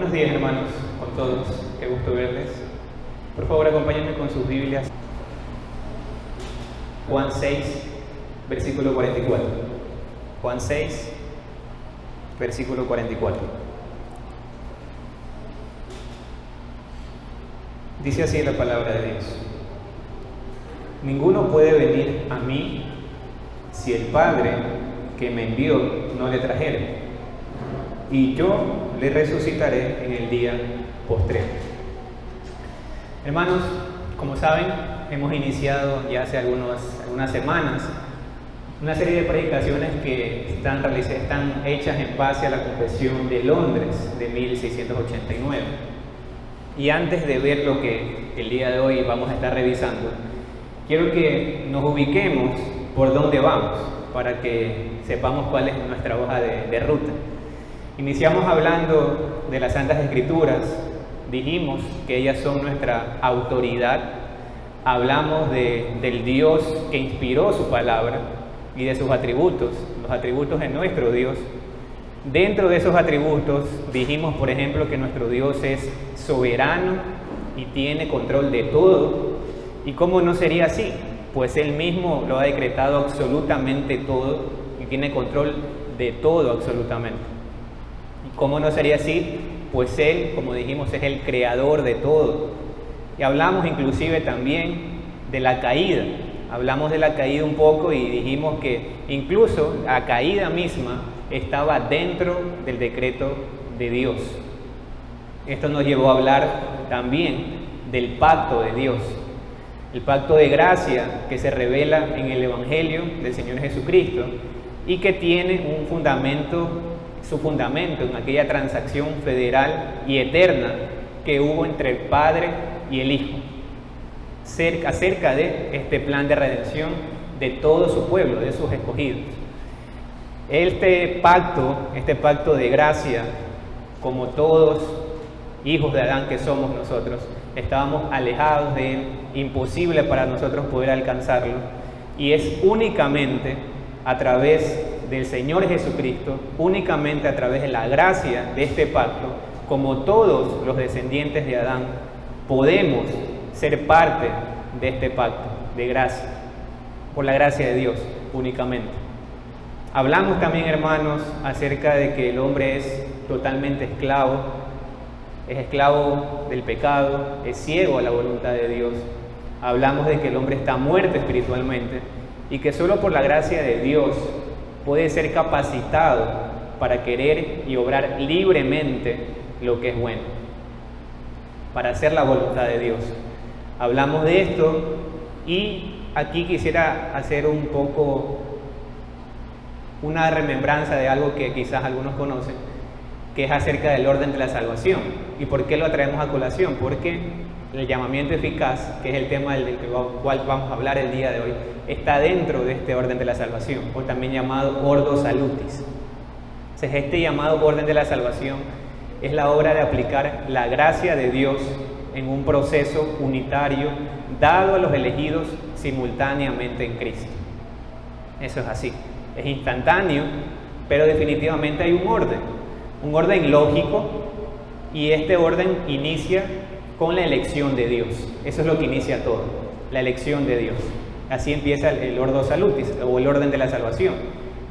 Buenos días, hermanos, con todos. Qué gusto verles. Por favor, acompáñenme con sus Biblias. Juan 6, versículo 44. Juan 6, versículo 44. Dice así la palabra de Dios: ninguno puede venir a mí si el Padre que me envió no le trajere, y yo le resucitaré en el día postrero. Hermanos, como saben, hemos iniciado ya hace algunas semanas una serie de predicaciones que están hechas en base a la Confesión de Londres de 1689. Y antes de ver lo que el día de hoy vamos a estar revisando, quiero que nos ubiquemos por dónde vamos, para que sepamos cuál es nuestra hoja de ruta. Iniciamos hablando de las Santas Escrituras, dijimos que ellas son nuestra autoridad, hablamos del Dios que inspiró su palabra y de sus atributos, los atributos de nuestro Dios. Dentro de esos atributos dijimos, por ejemplo, que nuestro Dios es soberano y tiene control de todo. ¿Y cómo no sería así? Pues Él mismo lo ha decretado absolutamente todo y tiene control de todo absolutamente. ¿Y cómo no sería así? Pues Él, como dijimos, es el creador de todo. Y hablamos inclusive también de la caída. Hablamos de la caída un poco y dijimos que incluso la caída misma estaba dentro del decreto de Dios. Esto nos llevó a hablar también del pacto de Dios. El pacto de gracia que se revela en el Evangelio del Señor Jesucristo y que tiene su fundamento en aquella transacción federal y eterna que hubo entre el Padre y el Hijo, acerca de este plan de redención de todo su pueblo, de sus escogidos. Este pacto de gracia, como todos hijos de Adán que somos nosotros, estábamos alejados de él, imposible para nosotros poder alcanzarlo, y es únicamente a través del Señor Jesucristo, únicamente a través de la gracia de este pacto, como todos los descendientes de Adán, podemos ser parte de este pacto de gracia, por la gracia de Dios únicamente. Hablamos también, hermanos, acerca de que el hombre es totalmente esclavo, es esclavo del pecado, es ciego a la voluntad de Dios. Hablamos de que el hombre está muerto espiritualmente y que solo por la gracia de Dios puede ser capacitado para querer y obrar libremente lo que es bueno, para hacer la voluntad de Dios. Hablamos de esto y aquí quisiera hacer un poco una remembranza de algo que quizás algunos conocen, que es acerca del orden de la salvación. ¿Y por qué lo traemos a colación? Porque el llamamiento eficaz, que es el tema del cual vamos a hablar el día de hoy, está dentro de este orden de la salvación, o también llamado Ordo Salutis. Entonces, este llamado orden de la salvación es la obra de aplicar la gracia de Dios en un proceso unitario dado a los elegidos simultáneamente en Cristo. Eso es así, es instantáneo, pero definitivamente hay un orden lógico, y este orden inicia con la elección de Dios. Eso es lo que inicia todo, la elección de Dios. Así empieza el Ordo Salutis, o el orden de la salvación.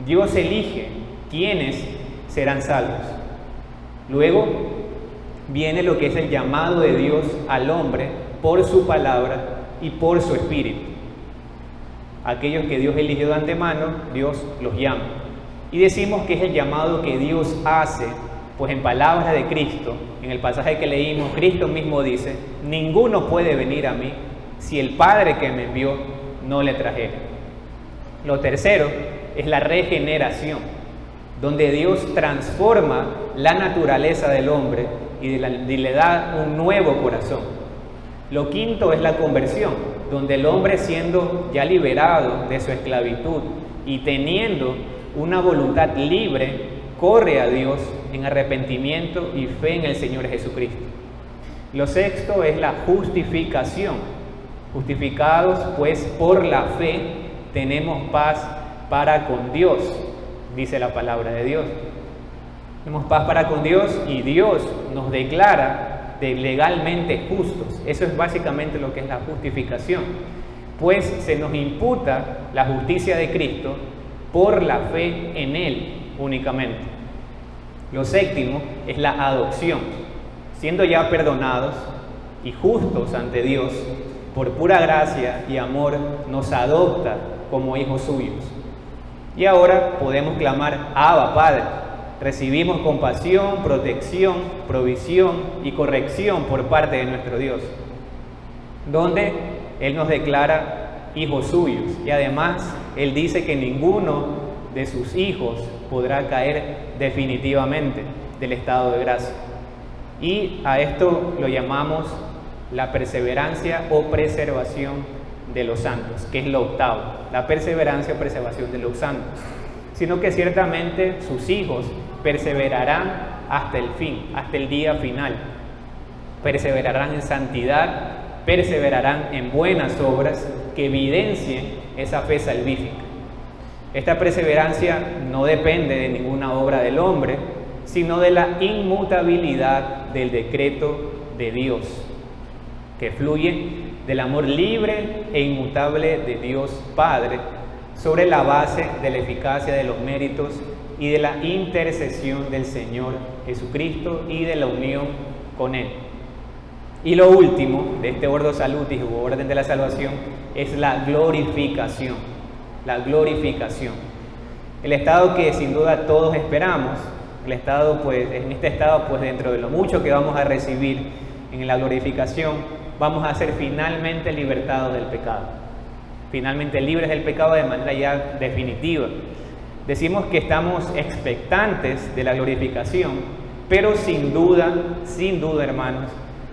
Dios elige quiénes serán salvos. Luego viene lo que es el llamado de Dios al hombre por su palabra y por su espíritu. Aquellos que Dios eligió de antemano, Dios los llama. Y decimos que es el llamado que Dios hace, pues en palabras de Cristo, en el pasaje que leímos, Cristo mismo dice: ninguno puede venir a mí si el Padre que me envió no le trajere. Lo tercero es la regeneración, donde Dios transforma la naturaleza del hombre y le da un nuevo corazón. Lo quinto es la conversión, donde el hombre, siendo ya liberado de su esclavitud y teniendo una voluntad libre, corre a Dios en arrepentimiento y fe en el Señor Jesucristo. Lo sexto es la justificación. Justificados pues por la fe tenemos paz para con Dios, dice la palabra de Dios. Tenemos paz para con Dios y Dios nos declara legalmente justos. Eso es básicamente lo que es la justificación. Pues se nos imputa la justicia de Cristo por la fe en Él únicamente. Lo séptimo es la adopción. Siendo ya perdonados y justos ante Dios, por pura gracia y amor nos adopta como hijos suyos. Y ahora podemos clamar: Abba, Padre. Recibimos compasión, protección, provisión y corrección por parte de nuestro Dios, donde Él nos declara hijos suyos. Y además Él dice que ninguno de sus hijos podrá caer definitivamente del estado de gracia. Y a esto lo llamamos la perseverancia o preservación de los santos, que es lo octavo, la perseverancia o preservación de los santos. Sino que ciertamente sus hijos perseverarán hasta el fin, hasta el día final. Perseverarán en santidad, perseverarán en buenas obras que evidencien esa fe salvífica. Esta perseverancia no depende de ninguna obra del hombre, sino de la inmutabilidad del decreto de Dios, que fluye del amor libre e inmutable de Dios Padre, sobre la base de la eficacia de los méritos y de la intercesión del Señor Jesucristo y de la unión con Él. Y lo último de este ordo salutis u orden de la salvación es la glorificación. La glorificación. El estado que sin duda todos esperamos, el estado, pues, en este estado, pues dentro de lo mucho que vamos a recibir en la glorificación, vamos a ser finalmente libertados del pecado. Finalmente libres del pecado de manera ya definitiva. Decimos que estamos expectantes de la glorificación, pero sin duda, hermanos,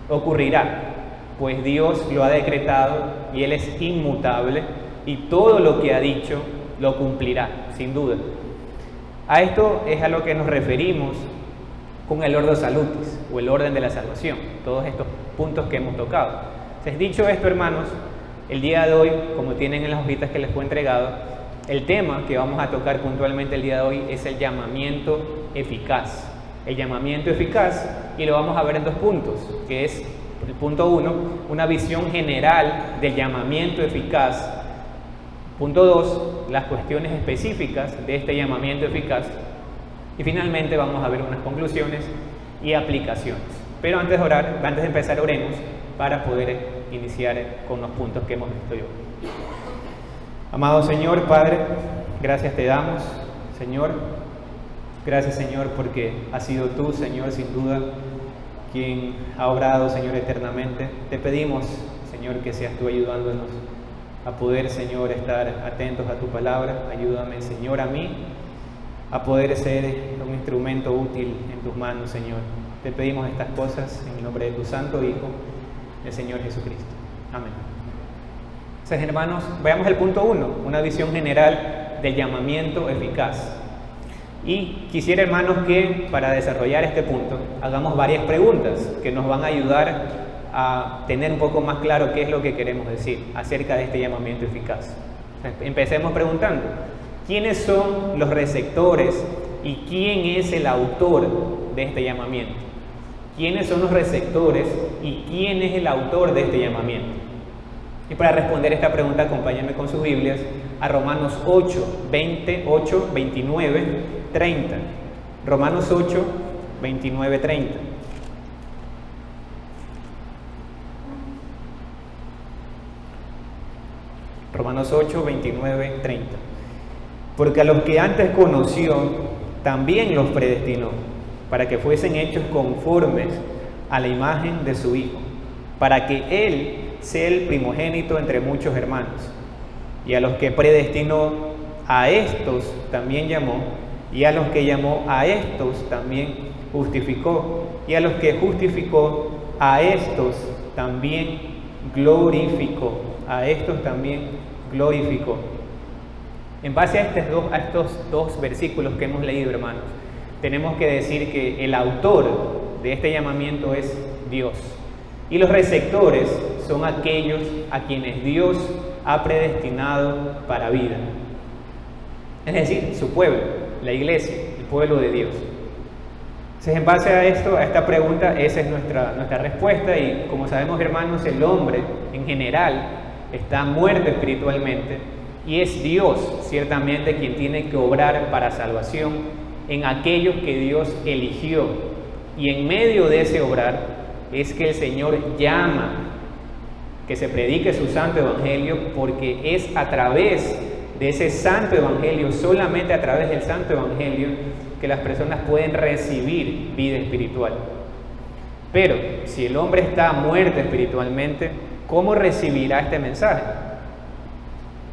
ocurrirá, pues Dios lo ha decretado y Él es inmutable y todo lo que ha dicho lo cumplirá, sin duda. A esto es a lo que nos referimos con el ordo salutis o el orden de la salvación, todos estos puntos que hemos tocado. Entonces, dicho esto, hermanos, el día de hoy, como tienen en las hojitas que les fue entregado, el tema que vamos a tocar puntualmente el día de hoy es el llamamiento eficaz. El llamamiento eficaz, y lo vamos a ver en 2 puntos, que es el punto 1, una visión general del llamamiento eficaz. Punto 2, las cuestiones específicas de este llamamiento eficaz. Y finalmente vamos a ver unas conclusiones y aplicaciones. Pero antes de empezar, oremos para poder iniciar con los puntos que hemos visto hoy. Amado Señor, Padre, gracias te damos, Señor. Gracias, Señor, porque has sido tú, Señor, sin duda, quien ha obrado, Señor, eternamente. Te pedimos, Señor, que seas tú ayudándonos a poder, Señor, estar atentos a tu palabra. Ayúdame, Señor, a mí a poder ser un instrumento útil en tus manos, Señor. Te pedimos estas cosas en el nombre de tu Santo Hijo, el Señor Jesucristo. Amén. Entonces, hermanos, veamos el punto 1, una visión general del llamamiento eficaz. Y quisiera, hermanos, que para desarrollar este punto hagamos varias preguntas que nos van a ayudar a tener un poco más claro qué es lo que queremos decir acerca de este llamamiento eficaz. Empecemos preguntando: ¿quiénes son los receptores y quién es el autor de este llamamiento? ¿Quiénes son los receptores y quién es el autor de este llamamiento? Y para responder esta pregunta, acompáñenme con sus Biblias a Romanos 8, 28, 29, 30. Romanos 8, 29, 30. Romanos 8, 29, 30. Porque a los que antes conoció, también los predestinó, para que fuesen hechos conformes a la imagen de su Hijo, para que Él sea el primogénito entre muchos hermanos. Y a los que predestinó, a estos también llamó, y a los que llamó, a estos también justificó, y a los que justificó, a estos también glorificó. A estos también glorificó. En base a estos dos versículos que hemos leído, hermanos, tenemos que decir que el autor de este llamamiento es Dios. Y los receptores son aquellos a quienes Dios ha predestinado para vida. Es decir, su pueblo, la iglesia, el pueblo de Dios. Entonces, en base a esto, a esta pregunta, esa es nuestra respuesta. Y como sabemos, hermanos, el hombre en general está muerto espiritualmente y es Dios ciertamente quien tiene que obrar para salvación en aquellos que Dios eligió. Y en medio de ese obrar es que el Señor llama que se predique su santo evangelio, porque es a través de ese santo evangelio, solamente a través del santo evangelio, que las personas pueden recibir vida espiritual. Pero si el hombre está muerto espiritualmente, ¿cómo recibirá este mensaje?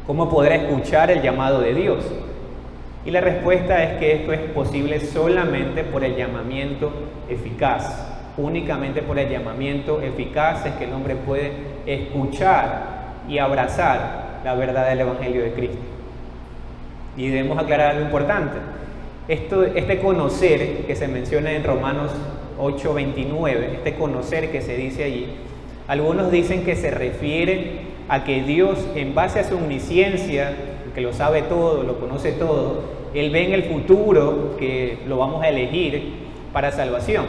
¿Cómo podrá escuchar el llamado de Dios? Y la respuesta es que esto es posible solamente por el llamamiento eficaz. Únicamente por el llamamiento eficaz es que el hombre puede escuchar y abrazar la verdad del Evangelio de Cristo. Y debemos aclarar algo importante. Este conocer que se menciona en Romanos 8:29, este conocer que se dice allí, algunos dicen que se refiere a que Dios, en base a su omnisciencia, que lo sabe todo, lo conoce todo, Él ve en el futuro que lo vamos a elegir para salvación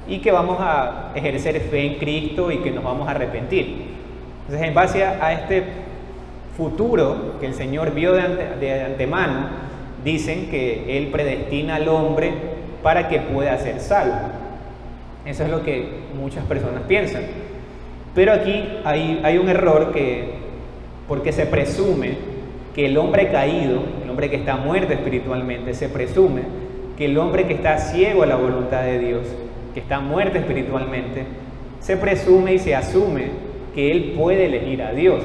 y que vamos a ejercer fe en Cristo y que nos vamos a arrepentir. Entonces, en base a este futuro que el Señor vio de antemano, dicen que Él predestina al hombre para que pueda ser salvo. Eso es lo que muchas personas piensan. Pero aquí hay un error, porque se presume que el hombre caído, el hombre que está muerto espiritualmente, se presume que el hombre que está ciego a la voluntad de Dios, que está muerto espiritualmente, se presume y se asume que él puede elegir a Dios.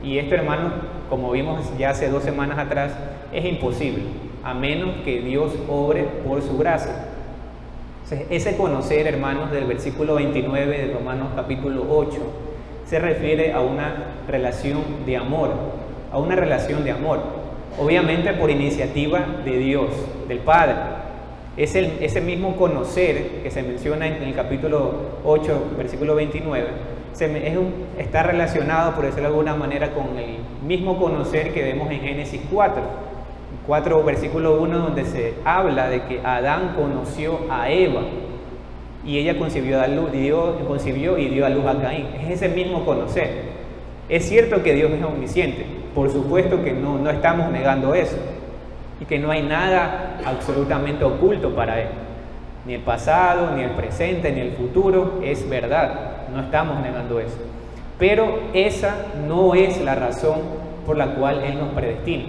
Y esto, hermanos, como vimos ya hace 2 semanas atrás, es imposible, a menos que Dios obre por su gracia. Entonces, ese conocer, hermanos, del versículo 29 de Romanos capítulo 8, se refiere a una relación de amor, a una relación de amor, obviamente por iniciativa de Dios, del Padre. Es ese mismo conocer que se menciona en el capítulo 8, versículo 29, está relacionado, por decirlo de alguna manera, con el mismo conocer que vemos en Génesis 4, versículo 1, donde se habla de que Adán conoció a Eva y ella concibió y dio a luz a Caín. Es ese mismo conocer. Es cierto que Dios es omnisciente, por supuesto que no estamos negando eso, y que no hay nada absolutamente oculto para Él, ni el pasado, ni el presente, ni el futuro, es verdad, no estamos negando eso. Pero esa no es la razón por la cual Él nos predestina.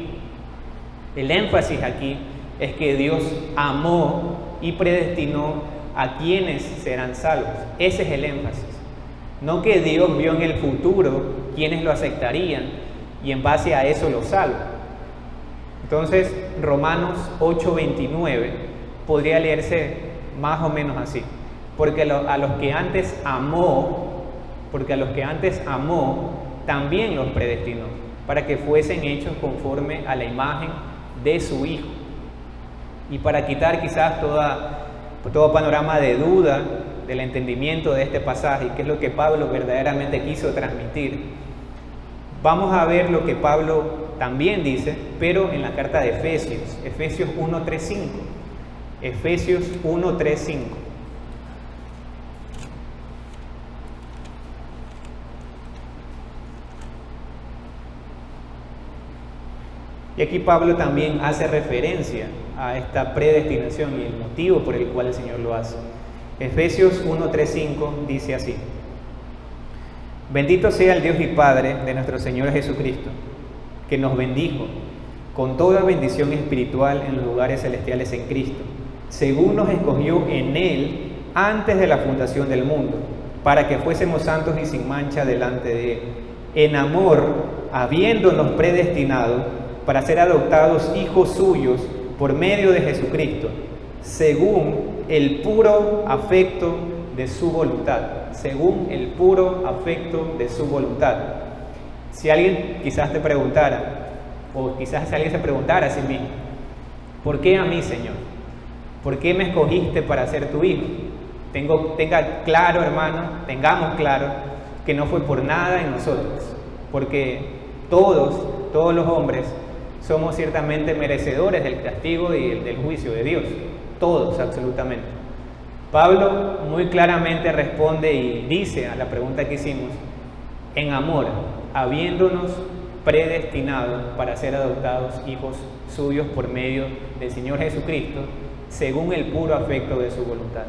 El énfasis aquí es que Dios amó y predestinó a quienes serán salvos. Ese es el énfasis. No que Dios vio en el futuro quienes lo aceptarían y en base a eso lo salva. Entonces, Romanos 8:29 podría leerse más o menos así. Porque a los que antes amó, también los predestinó, para que fuesen hechos conforme a la imagen de su Hijo. Y para quitar quizás todo panorama de duda del entendimiento de este pasaje, que es lo que Pablo verdaderamente quiso transmitir, vamos a ver lo que Pablo también dice, pero en la carta de Efesios 1:3-5. Efesios 1:3-5. Y aquí Pablo también hace referencia a esta predestinación y el motivo por el cual el Señor lo hace. Efesios 1:3-5 dice así: Bendito sea el Dios y Padre de nuestro Señor Jesucristo, que nos bendijo con toda bendición espiritual en los lugares celestiales en Cristo, según nos escogió en Él antes de la fundación del mundo, para que fuésemos santos y sin mancha delante de Él, en amor, habiéndonos predestinado para ser adoptados hijos suyos por medio de Jesucristo, según el puro afecto de su voluntad. Según el puro afecto de su voluntad. Si alguien quizás te preguntara, o quizás si alguien se preguntara a sí mismo, ¿por qué a mí, Señor? ¿Por qué me escogiste para ser tu hijo? Tenga claro, hermano, tengamos claro que no fue por nada en nosotros, porque todos los hombres somos ciertamente merecedores del castigo y del juicio de Dios, todos absolutamente. Pablo muy claramente responde y dice a la pregunta que hicimos, en amor, habiéndonos predestinado para ser adoptados hijos suyos por medio del Señor Jesucristo, según el puro afecto de su voluntad.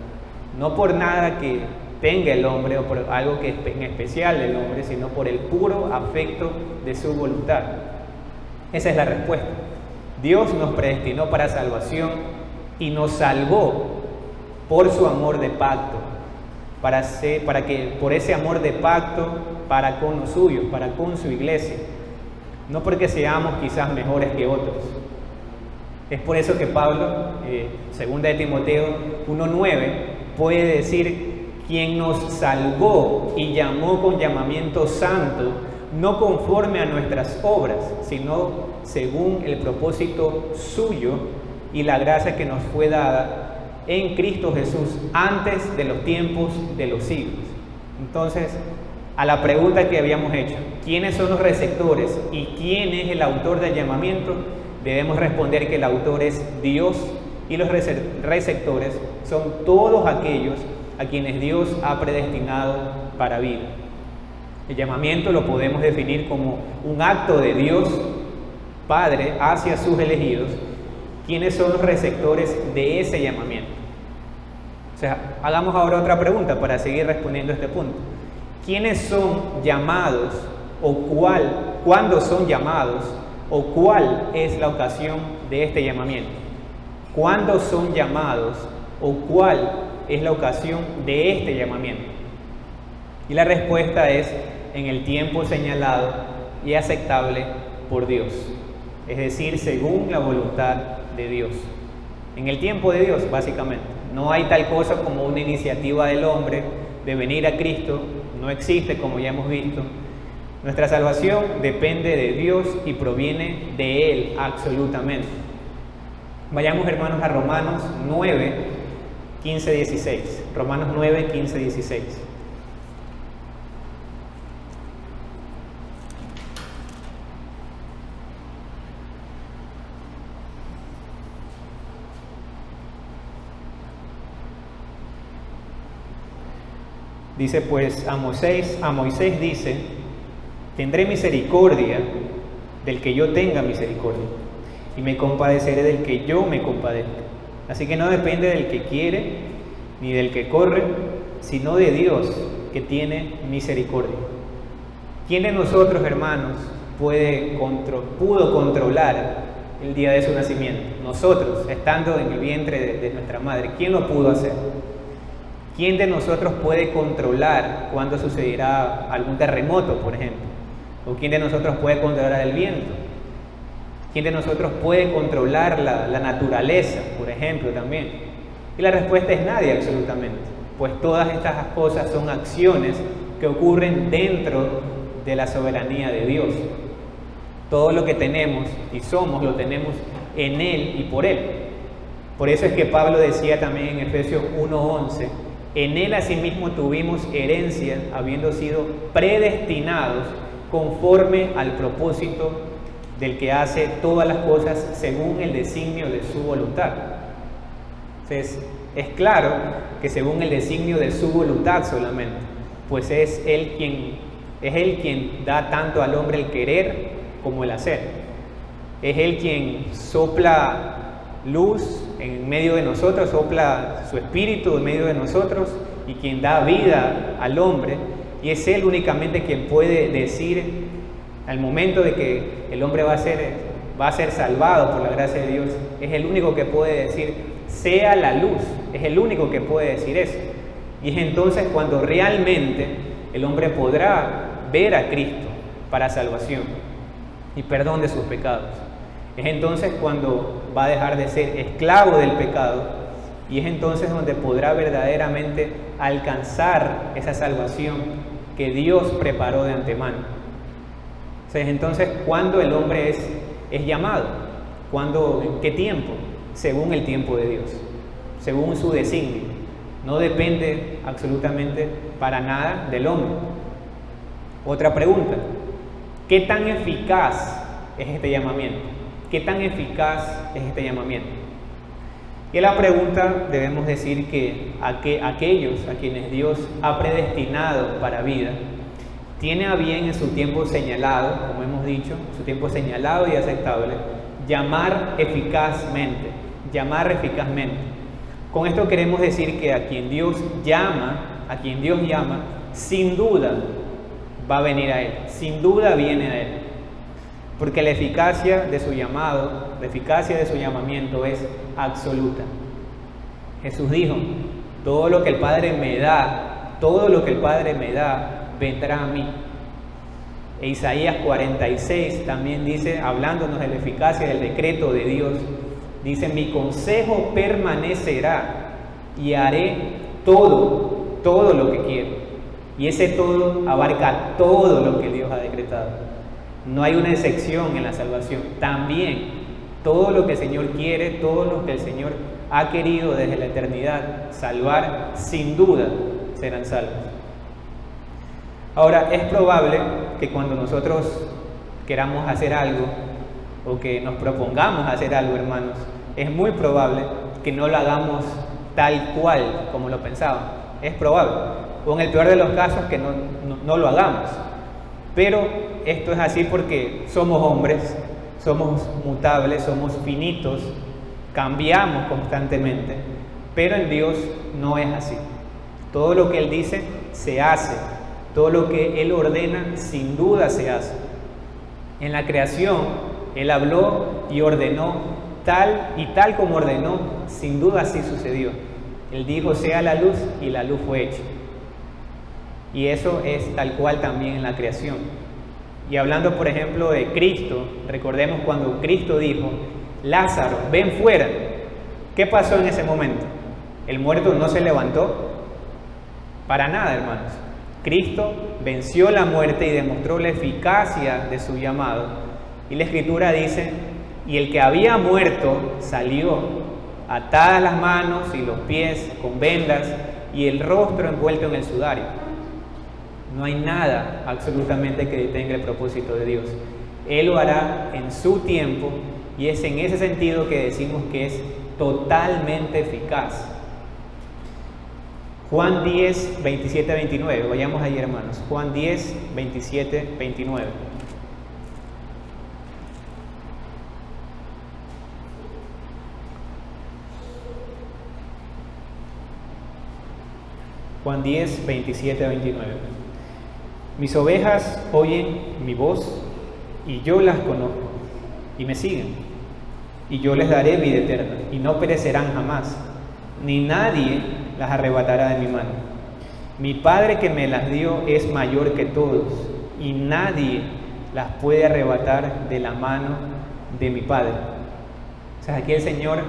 No por nada que tenga el hombre o por algo que en especial del hombre, sino por el puro afecto de su voluntad. Esa es la respuesta. Dios nos predestinó para salvación y nos salvó por su amor de pacto, para que por ese amor de pacto para con los suyos, para con su iglesia, no porque seamos quizás mejores que otros. Es por eso que Pablo, segunda de Timoteo 1:9, puede decir, quien nos salvó y llamó con llamamiento santo, no conforme a nuestras obras, sino según el propósito suyo y la gracia que nos fue dada en Cristo Jesús antes de los tiempos de los siglos. Entonces, a la pregunta que habíamos hecho, ¿quiénes son los receptores y quién es el autor del llamamiento? Debemos responder que el autor es Dios y los receptores son todos aquellos a quienes Dios ha predestinado para vida. El llamamiento lo podemos definir como un acto de Dios Padre hacia sus elegidos. ¿Quiénes son los receptores de ese llamamiento? O sea, hagamos ahora otra pregunta para seguir respondiendo a este punto. ¿Quiénes son llamados o cuándo son llamados o cuál es la ocasión de este llamamiento? ¿Cuándo son llamados o cuál es la ocasión de este llamamiento? Y la respuesta es en el tiempo señalado y aceptable por Dios, es decir, según la voluntad de Dios. En el tiempo de Dios, básicamente. No hay tal cosa como una iniciativa del hombre de venir a Cristo, no existe, como ya hemos visto. Nuestra salvación depende de Dios y proviene de Él absolutamente. Vayamos, hermanos, a Romanos 9, 15, 16. Romanos 9, 15, 16. Dice pues a Moisés dice, tendré misericordia del que yo tenga misericordia, y me compadeceré del que yo me compadezca. Así que no depende del que quiere, ni del que corre, sino de Dios que tiene misericordia. ¿Quién de nosotros, hermanos, pudo controlar el día de su nacimiento? Nosotros, estando en el vientre de nuestra madre, ¿quién lo pudo hacer? ¿Quién de nosotros puede controlar cuando sucederá algún terremoto, por ejemplo? ¿O quién de nosotros puede controlar el viento? ¿Quién de nosotros puede controlar la naturaleza, por ejemplo, también? Y la respuesta es nadie, absolutamente. Pues todas estas cosas son acciones que ocurren dentro de la soberanía de Dios. Todo lo que tenemos y somos, lo tenemos en Él y por Él. Por eso es que Pablo decía también en Efesios 1:11, en Él asimismo tuvimos herencia, habiendo sido predestinados conforme al propósito del que hace todas las cosas según el designio de su voluntad. Entonces, es claro que según el designio de su voluntad solamente, pues es Él quien da tanto al hombre el querer como el hacer. Es Él quien sopla luz en medio de nosotros, sopla su espíritu en medio de nosotros y quien da vida al hombre, y es Él únicamente quien puede decir al momento de que el hombre va a ser salvado por la gracia de Dios, es el único que puede decir sea la luz, es el único que puede decir eso. Y es entonces cuando realmente el hombre podrá ver a Cristo para salvación y perdón de sus pecados. Es entonces cuando va a dejar de ser esclavo del pecado y es entonces donde podrá verdaderamente alcanzar esa salvación que Dios preparó de antemano. Entonces, ¿cuándo el hombre es llamado? ¿En qué tiempo? Según el tiempo de Dios, según su designio. No depende absolutamente para nada del hombre. Otra pregunta, ¿qué tan eficaz es este llamamiento? ¿Qué tan eficaz es este llamamiento? Y la pregunta debemos decir que aquellos a quienes Dios ha predestinado para vida, tiene a bien en su tiempo señalado, como hemos dicho, su tiempo señalado y aceptable, llamar eficazmente. Con esto queremos decir que a quien Dios llama, sin duda va a venir a Él, sin duda viene a Él. Porque la eficacia de su llamado, la eficacia de su llamamiento es absoluta. Jesús dijo, todo lo que el Padre me da, vendrá a mí. E Isaías 46 también dice, hablándonos de la eficacia del decreto de Dios, dice, mi consejo permanecerá y haré todo lo que quiero. Y ese todo abarca todo lo que Dios ha decretado. No hay una excepción en la salvación. También todo lo que el Señor quiere, todo lo que el Señor ha querido desde la eternidad salvar, sin duda serán salvos. Ahora, es probable que cuando nosotros queramos hacer algo o que nos propongamos hacer algo, hermanos, es muy probable que no lo hagamos tal cual como lo pensábamos. Es probable. O en el peor de los casos que no lo hagamos. Pero esto es así porque somos hombres, somos mutables, somos finitos, cambiamos constantemente. Pero en Dios no es así. Todo lo que Él dice se hace. Todo lo que Él ordena sin duda se hace. En la creación Él habló y ordenó tal como ordenó, sin duda así sucedió. Él dijo sea la luz y la luz fue hecha. Y eso es tal cual también en la creación. Y hablando por ejemplo de Cristo, recordemos cuando Cristo dijo, Lázaro, ven fuera. ¿Qué pasó en ese momento? ¿El muerto no se levantó? Para nada, hermanos. Cristo venció la muerte y demostró la eficacia de su llamado. Y la Escritura dice, y el que había muerto salió, atadas las manos y los pies con vendas y el rostro envuelto en el sudario. No hay nada absolutamente que detenga el propósito de Dios. Él lo hará en su tiempo y es en ese sentido que decimos que es totalmente eficaz. Juan 10, 27, 29. Vayamos ahí, hermanos. Juan 10, 27, 29. Juan 10, 27, 29. Mis ovejas oyen mi voz y yo las conozco y me siguen. Y yo les daré vida eterna y no perecerán jamás, ni nadie las arrebatará de mi mano. Mi Padre que me las dio es mayor que todos y nadie las puede arrebatar de la mano de mi Padre. O sea, aquí el Señor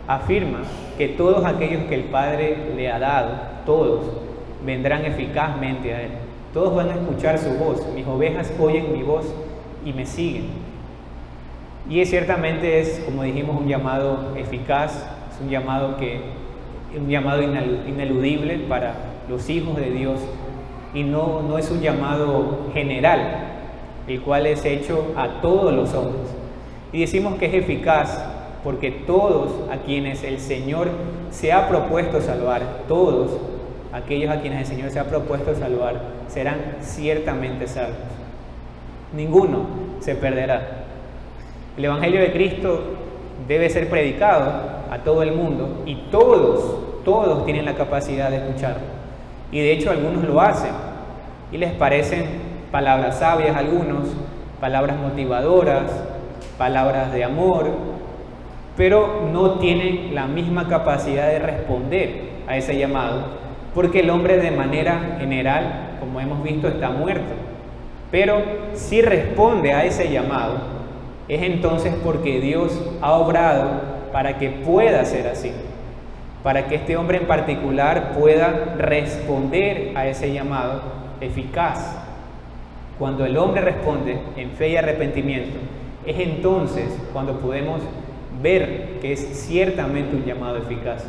afirma que todos aquellos que el Padre le ha dado, todos, vendrán eficazmente a Él. Todos van a escuchar su voz. Mis ovejas oyen mi voz y me siguen. Y ciertamente es, como dijimos, un llamado eficaz, es un llamado ineludible para los hijos de Dios y no es un llamado general, el cual es hecho a todos los hombres. Y decimos que es eficaz porque todos a quienes el Señor se ha propuesto salvar, todos aquellos a quienes el Señor se ha propuesto salvar, serán ciertamente salvos. Ninguno se perderá. El Evangelio de Cristo debe ser predicado a todo el mundo y todos tienen la capacidad de escucharlo. Y de hecho algunos lo hacen y les parecen palabras sabias a algunos, palabras motivadoras, palabras de amor, pero no tienen la misma capacidad de responder a ese llamado, porque el hombre de manera general, como hemos visto, está muerto. Pero si responde a ese llamado, es entonces porque Dios ha obrado para que pueda ser así, para que este hombre en particular pueda responder a ese llamado eficaz. Cuando el hombre responde en fe y arrepentimiento, es entonces cuando podemos ver que es ciertamente un llamado eficaz.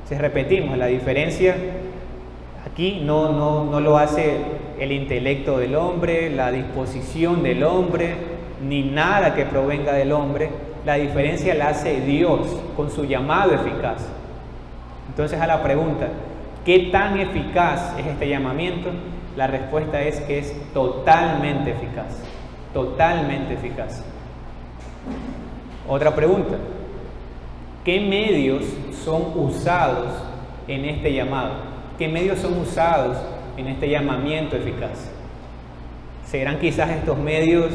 Si repetimos, la diferencia aquí no lo hace el intelecto del hombre, la disposición del hombre, ni nada que provenga del hombre, la diferencia la hace Dios con su llamado eficaz. Entonces, a la pregunta, ¿qué tan eficaz es este llamamiento? La respuesta es que es totalmente eficaz, totalmente eficaz. Otra pregunta, ¿qué medios son usados en este llamado? ¿Qué medios son usados en este llamamiento eficaz? ¿Serán quizás estos medios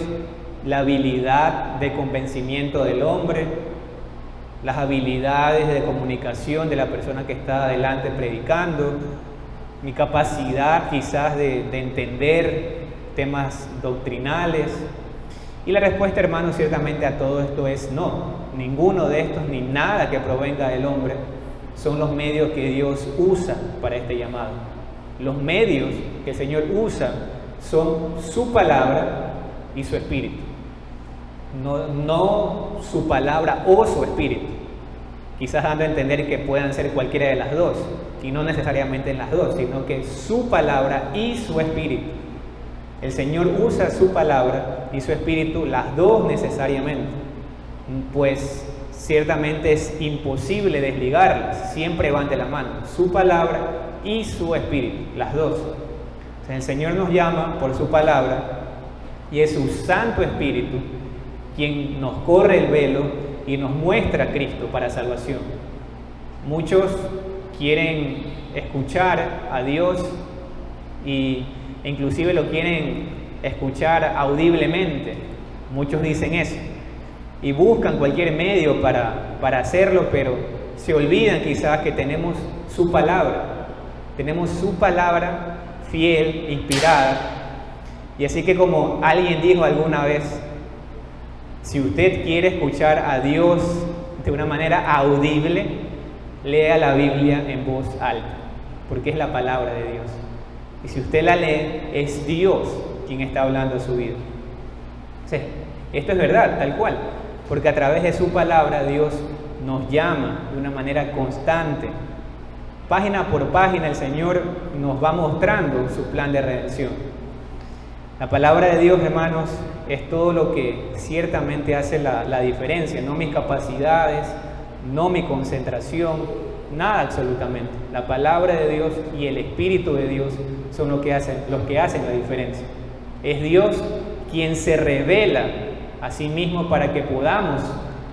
la habilidad de convencimiento del hombre, las habilidades de comunicación de la persona que está adelante predicando, mi capacidad quizás de entender temas doctrinales? Y la respuesta, hermanos, ciertamente a todo esto es no. Ninguno de estos, ni nada que provenga del hombre, son los medios que Dios usa para este llamado. Los medios que el Señor usa son su palabra y su espíritu. No su palabra o su espíritu. Quizás dando a entender que puedan ser cualquiera de las dos, y no necesariamente en las dos, sino que su palabra y su espíritu. El Señor usa su palabra y su espíritu, las dos necesariamente, pues ciertamente es imposible desligarlas, siempre van de la mano, su palabra y su espíritu, las dos. O sea, el Señor nos llama por su palabra y es su Santo Espíritu quien nos corre el velo y nos muestra a Cristo para salvación. Muchos quieren escuchar a Dios e inclusive lo quieren escuchar audiblemente. Muchos dicen eso y buscan cualquier medio para hacerlo, pero se olvidan quizás que tenemos su palabra fiel, inspirada. Y así que, como alguien dijo alguna vez, si usted quiere escuchar a Dios de una manera audible, lea la Biblia en voz alta, porque es la palabra de Dios. Y si usted la lee, es Dios quien está hablando a su vida. Sí, esto es verdad, tal cual, porque a través de su palabra Dios nos llama de una manera constante. Página por página el Señor nos va mostrando su plan de redención. La palabra de Dios, hermanos, es todo lo que ciertamente hace la diferencia, no mis capacidades, no mi concentración, nada absolutamente. La palabra de Dios y el Espíritu de Dios son los que hacen la diferencia. Es Dios quien se revela a sí mismo para que podamos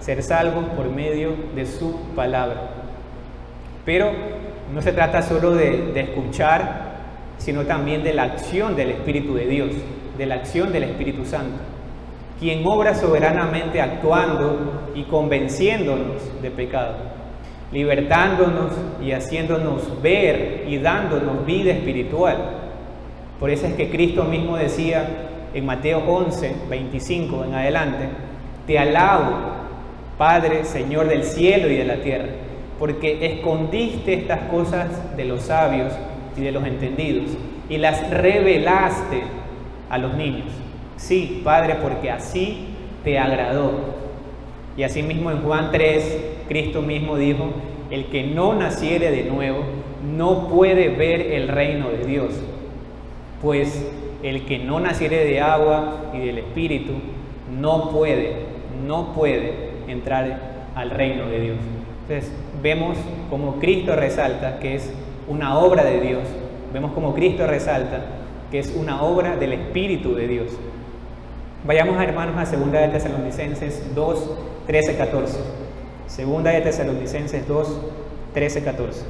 ser salvos por medio de su palabra. Pero no se trata solo de escuchar, sino también de la acción del Espíritu de Dios, de la acción del Espíritu Santo, quien obra soberanamente actuando y convenciéndonos de pecado, libertándonos y haciéndonos ver y dándonos vida espiritual. Por eso es que Cristo mismo decía en Mateo 11, 25 en adelante: te alabo, Padre, Señor del cielo y de la tierra, porque escondiste estas cosas de los sabios y de los entendidos y las revelaste a los niños. Sí, Padre, porque así te agradó. Y asimismo en Juan 3, Cristo mismo dijo: el que no naciere de nuevo no puede ver el reino de Dios, pues el que no naciere de agua y del Espíritu no puede entrar al reino de Dios. Entonces vemos como Cristo resalta que es una obra de Dios, vemos como Cristo resalta que es una obra del Espíritu de Dios. Vayamos, hermanos, a 2 de Tesalonicenses 2, 13, 14. 2 de Tesalonicenses 2, 13, 14.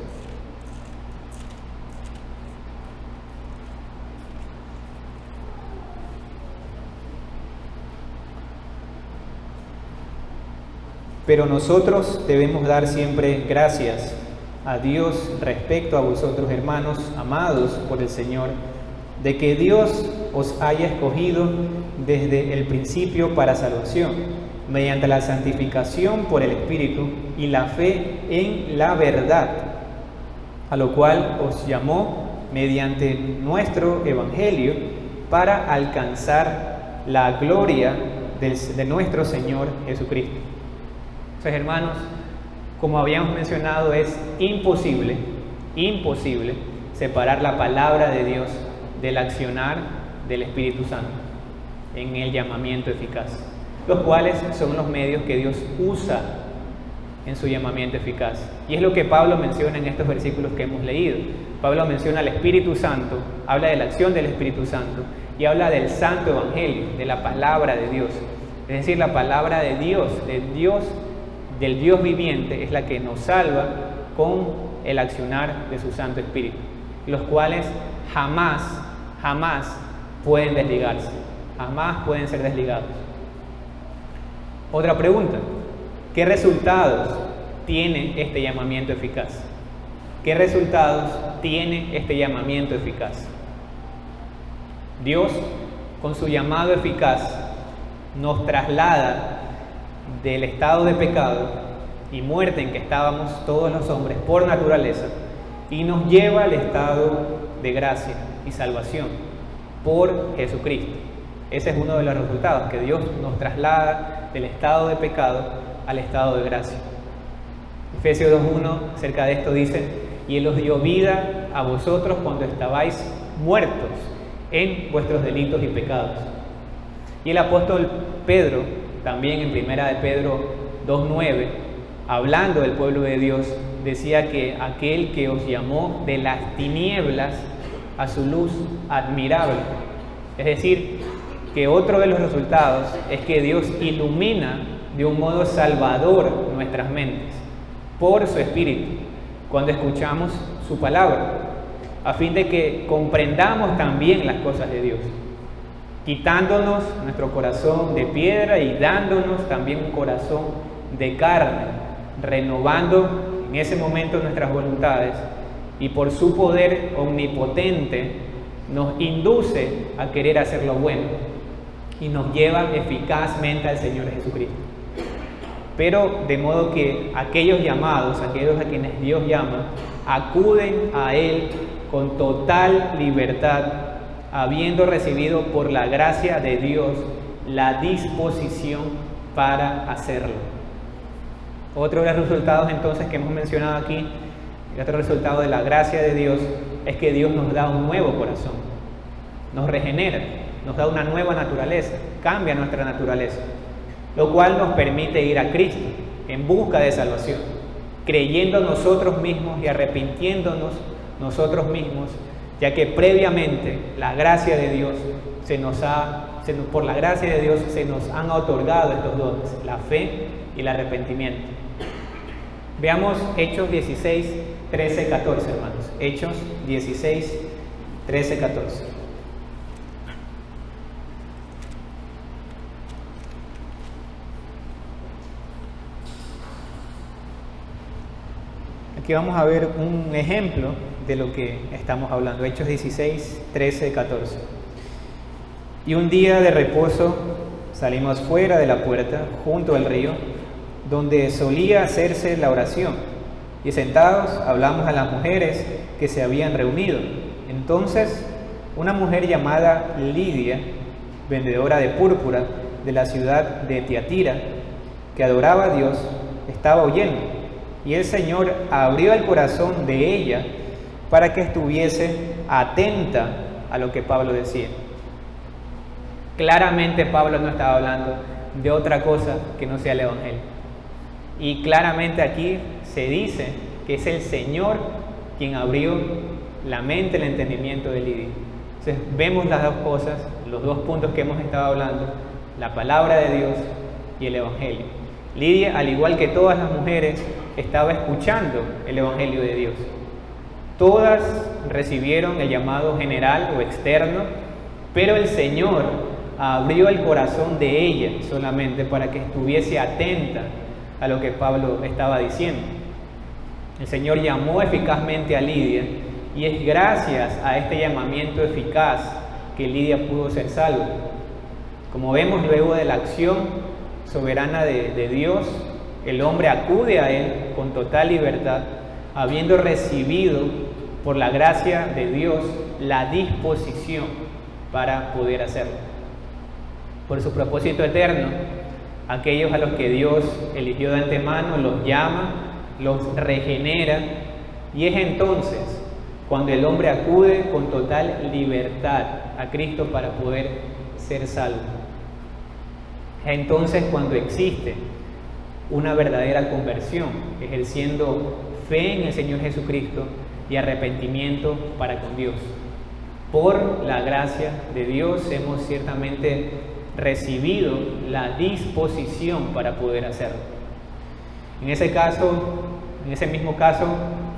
Pero nosotros debemos dar siempre gracias a Dios respecto a vosotros, hermanos amados por el Señor, de que Dios os haya escogido desde el principio para salvación, mediante la santificación por el Espíritu y la fe en la verdad, a lo cual os llamó mediante nuestro Evangelio para alcanzar la gloria de nuestro Señor Jesucristo. Entonces, hermanos, como habíamos mencionado, es imposible separar la palabra de Dios del accionar del Espíritu Santo en el llamamiento eficaz. los cuales son los medios que Dios usa en su llamamiento eficaz. Y es lo que Pablo menciona en estos versículos que hemos leído. Pablo menciona al Espíritu Santo, habla de la acción del Espíritu Santo y habla del Santo Evangelio, de la palabra de Dios. Es decir, la palabra de Dios, del Dios viviente, es la que nos salva con el accionar de su Santo Espíritu, los cuales jamás pueden desligarse, jamás pueden ser desligados. Otra pregunta: ¿qué resultados tiene este llamamiento eficaz? ¿Qué resultados tiene este llamamiento eficaz? Dios, con su llamado eficaz, nos traslada del estado de pecado y muerte en que estábamos todos los hombres por naturaleza y nos lleva al estado de gracia y salvación por Jesucristo. Ese es uno de los resultados, que Dios nos traslada del estado de pecado al estado de gracia. Efesios 2:1 acerca de esto dice: y Él os dio vida a vosotros cuando estabais muertos en vuestros delitos y pecados. Y el apóstol Pedro, también en primera de Pedro 2:9, hablando del pueblo de Dios, decía que aquel que os llamó de las tinieblas a su luz admirable. Es decir, que otro de los resultados es que Dios ilumina de un modo salvador nuestras mentes por su Espíritu cuando escuchamos su palabra, a fin de que comprendamos también las cosas de Dios, quitándonos nuestro corazón de piedra y dándonos también un corazón de carne, renovando en ese momento nuestras voluntades, y por su poder omnipotente nos induce a querer hacer lo bueno y nos lleva eficazmente al Señor Jesucristo. Pero de modo que aquellos llamados, aquellos a quienes Dios llama, acuden a Él con total libertad, habiendo recibido por la gracia de Dios la disposición para hacerlo. Otro de los resultados entonces que hemos mencionado aquí, y otro resultado de la gracia de Dios, es que Dios nos da un nuevo corazón, nos regenera, nos da una nueva naturaleza, cambia nuestra naturaleza, lo cual nos permite ir a Cristo en busca de salvación, creyendo nosotros mismos y arrepintiéndonos nosotros mismos, ya que previamente la gracia de Dios por la gracia de Dios se nos han otorgado estos dones, la fe y el arrepentimiento. Veamos Hechos 16, 13, 14, hermanos. Hechos 16, 13, 14. Aquí vamos a ver un ejemplo de lo que estamos hablando. Hechos 16, 13, 14. Y un día de reposo salimos fuera de la puerta, junto al río, donde solía hacerse la oración. Y sentados hablamos a las mujeres que se habían reunido. Entonces, una mujer llamada Lidia, vendedora de púrpura de la ciudad de Tiatira, que adoraba a Dios, estaba oyendo. Y el Señor abrió el corazón de ella para que estuviese atenta a lo que Pablo decía. Claramente Pablo no estaba hablando de otra cosa que no sea el Evangelio. Y claramente aquí se dice que es el Señor quien abrió la mente, el entendimiento de Lidia. Entonces vemos las dos cosas, los dos puntos que hemos estado hablando, la palabra de Dios y el Evangelio. Lidia, al igual que todas las mujeres, estaba escuchando el Evangelio de Dios. Todas recibieron el llamado general o externo, pero el Señor abrió el corazón de ella solamente para que estuviese atenta a lo que Pablo estaba diciendo. El Señor llamó eficazmente a Lidia y es gracias a este llamamiento eficaz que Lidia pudo ser salva. Como vemos, luego de la acción soberana de Dios, el hombre acude a Él con total libertad, habiendo recibido por la gracia de Dios la disposición para poder hacerlo. Por su propósito eterno, aquellos a los que Dios eligió de antemano los llama, los regenera, y es entonces cuando el hombre acude con total libertad a Cristo para poder ser salvo. Entonces, cuando existe una verdadera conversión, ejerciendo fe en el Señor Jesucristo y arrepentimiento para con Dios, por la gracia de Dios hemos ciertamente recibido la disposición para poder hacerlo. En ese mismo caso,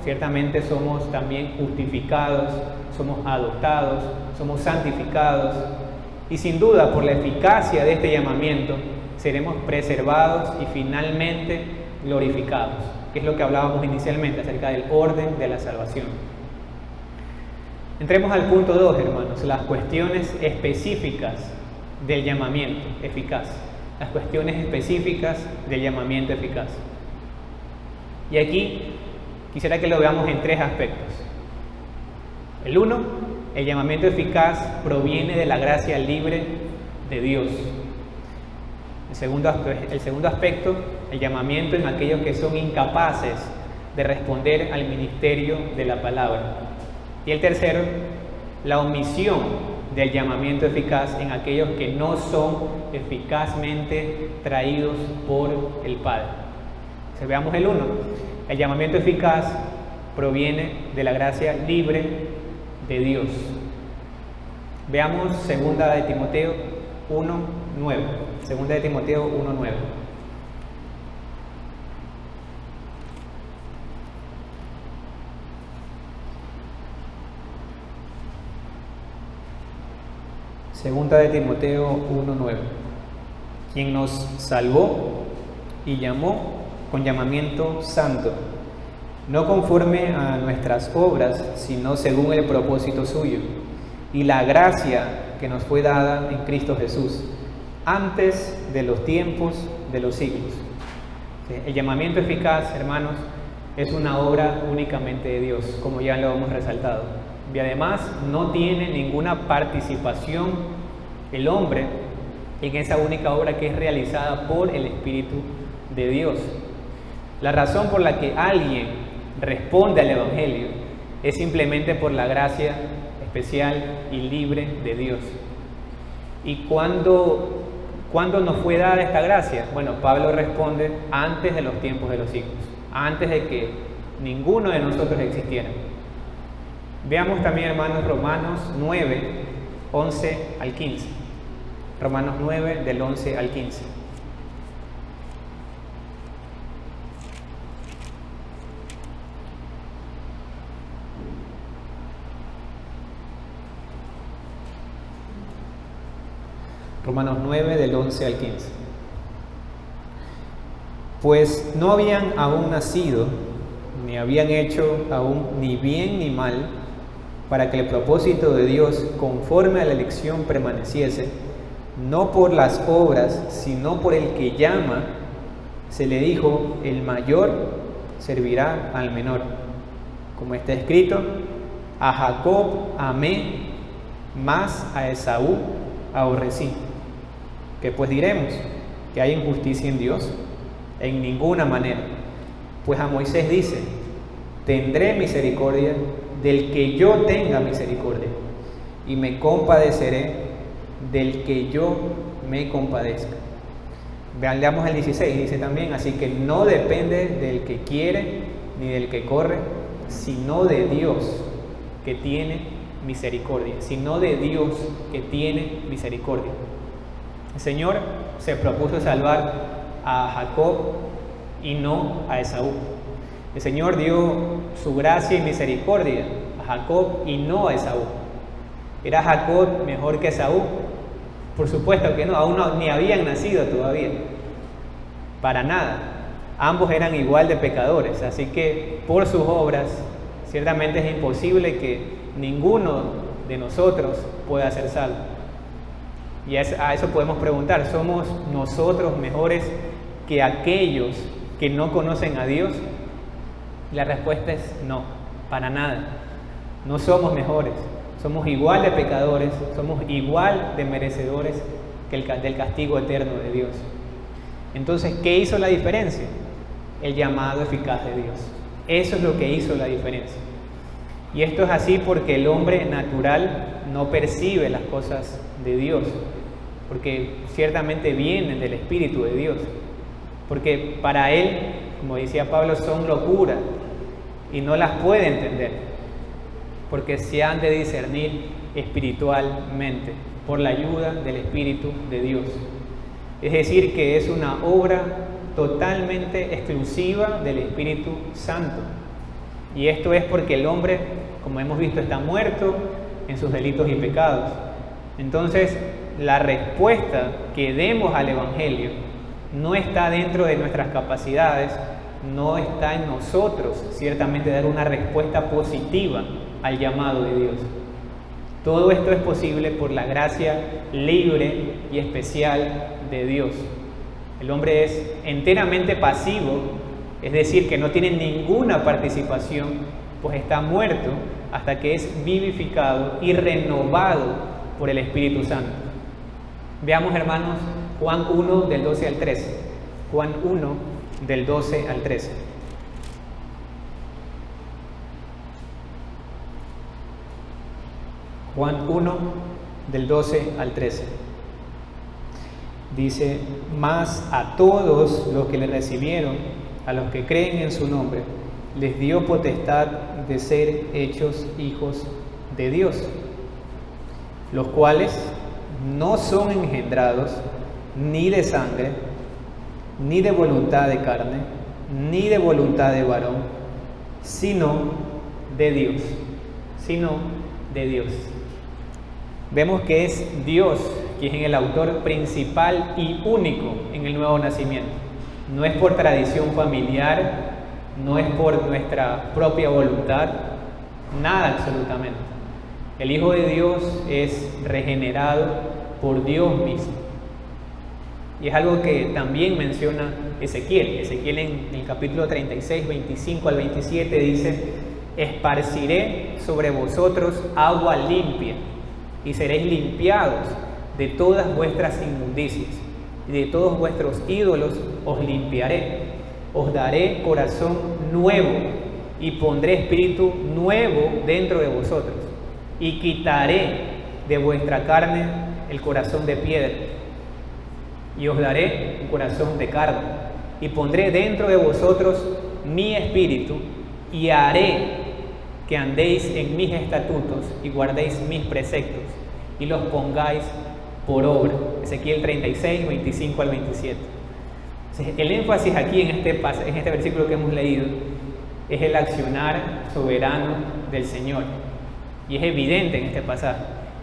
ciertamente somos también justificados, somos adoptados, somos santificados y sin duda por la eficacia de este llamamiento seremos preservados y finalmente glorificados, que es lo que hablábamos inicialmente acerca del orden de la salvación. Entremos al punto 2, hermanos, las cuestiones específicas del llamamiento eficaz. Las cuestiones específicas del llamamiento eficaz. Y aquí quisiera que lo veamos en 3 aspectos. El 1, el llamamiento eficaz proviene de la gracia libre de Dios. El segundo aspecto, el llamamiento en aquellos que son incapaces de responder al ministerio de la palabra. Y el tercero, la omisión del llamamiento eficaz en aquellos que no son eficazmente traídos por el Padre. Si veamos el 1, el llamamiento eficaz proviene de la gracia libre de Dios. Veamos 2 de Timoteo 1:9. 2 de Timoteo 1:9. Segunda de Timoteo 1:9. Quien nos salvó y llamó con llamamiento santo, no conforme a nuestras obras, sino según el propósito suyo, y la gracia que nos fue dada en Cristo Jesús, antes de los tiempos de los siglos. El llamamiento eficaz, hermanos, es una obra únicamente de Dios, como ya lo hemos resaltado. Y además no tiene ninguna participación el hombre en esa única obra que es realizada por el Espíritu de Dios. La razón por la que alguien responde al Evangelio es simplemente por la gracia especial y libre de Dios. ¿Y cuándo nos fue dada esta gracia? Bueno, Pablo responde antes de los tiempos de los siglos, antes de que ninguno de nosotros existiera. Veamos también, hermanos, Romanos 9, 11 al 15. Romanos 9, del 11 al 15. Romanos 9, del 11 al 15. Pues no habían aún nacido, ni habían hecho aún ni bien ni mal, para que el propósito de Dios conforme a la elección permaneciese, no por las obras, sino por el que llama. Se le dijo: el mayor servirá al menor. Como está escrito: a Jacob amé, mas a Esaú aborrecí. ¿Qué pues diremos? ¿Que hay injusticia en Dios? En ninguna manera. Pues a Moisés dice: tendré misericordia del que yo tenga misericordia, y me compadeceré del que yo me compadezca. Veamos el 16, dice también: así que no depende del que quiere ni del que corre, sino de Dios que tiene misericordia. Sino de Dios que tiene misericordia. El Señor se propuso salvar a Jacob y no a Esaú. El Señor dio su gracia y misericordia a Jacob y no a Esaú. ¿Era Jacob mejor que Esaú? Por supuesto que no, aún ni habían nacido todavía. Para nada. Ambos eran igual de pecadores, así que por sus obras ciertamente es imposible que ninguno de nosotros pueda ser salvo. Y a eso podemos preguntar: ¿somos nosotros mejores que aquellos que no conocen a Dios? La respuesta es no, para nada. No somos mejores, somos igual de pecadores, somos igual de merecedores que del castigo eterno de Dios. Entonces, ¿qué hizo la diferencia? El llamado eficaz de Dios. Eso es lo que hizo la diferencia. Y esto es así porque el hombre natural no percibe las cosas de Dios. porque ciertamente vienen del Espíritu de Dios, porque para Él, como decía Pablo, son locura y no las puede entender, porque se han de discernir espiritualmente por la ayuda del Espíritu de Dios. Es decir, que es una obra totalmente exclusiva del Espíritu Santo. Y esto es porque el hombre, como hemos visto, está muerto en sus delitos y pecados. Entonces, la respuesta que demos al Evangelio no está dentro de nuestras capacidades, no está en nosotros, ciertamente, dar una respuesta positiva al llamado de Dios. Todo esto es posible por la gracia libre y especial de Dios. El hombre es enteramente pasivo, es decir, que no tiene ninguna participación, pues está muerto hasta que es vivificado y renovado por el Espíritu Santo. Veamos, hermanos, Juan 1 del 12 al 13. Juan 1 del 12 al 13. Juan 1 del 12 al 13. Dice: mas a todos los que le recibieron, a los que creen en su nombre, les dio potestad de ser hechos hijos de Dios, los cuales no son engendrados ni de sangre, ni de voluntad de carne, ni de voluntad de varón, sino de Dios. Sino de Dios. Vemos que es Dios quien es el autor principal y único en el nuevo nacimiento. No es por tradición familiar, no es por nuestra propia voluntad, nada absolutamente. El Hijo de Dios es regenerado por Dios mismo. Y es algo que también menciona Ezequiel. Ezequiel en el capítulo 36, 25 al 27 dice: esparciré sobre vosotros agua limpia, y seréis limpiados de todas vuestras inmundicias, y de todos vuestros ídolos os limpiaré. Os daré corazón nuevo, y pondré espíritu nuevo dentro de vosotros, y quitaré de vuestra carne el corazón de piedra, y os daré un corazón de carne, y pondré dentro de vosotros mi espíritu, y haré que andéis en mis estatutos y guardéis mis preceptos y los pongáis por obra. Ezequiel 36, 25 al 27. El énfasis aquí en este versículo que hemos leído es el accionar soberano del Señor, y es evidente en este pasaje.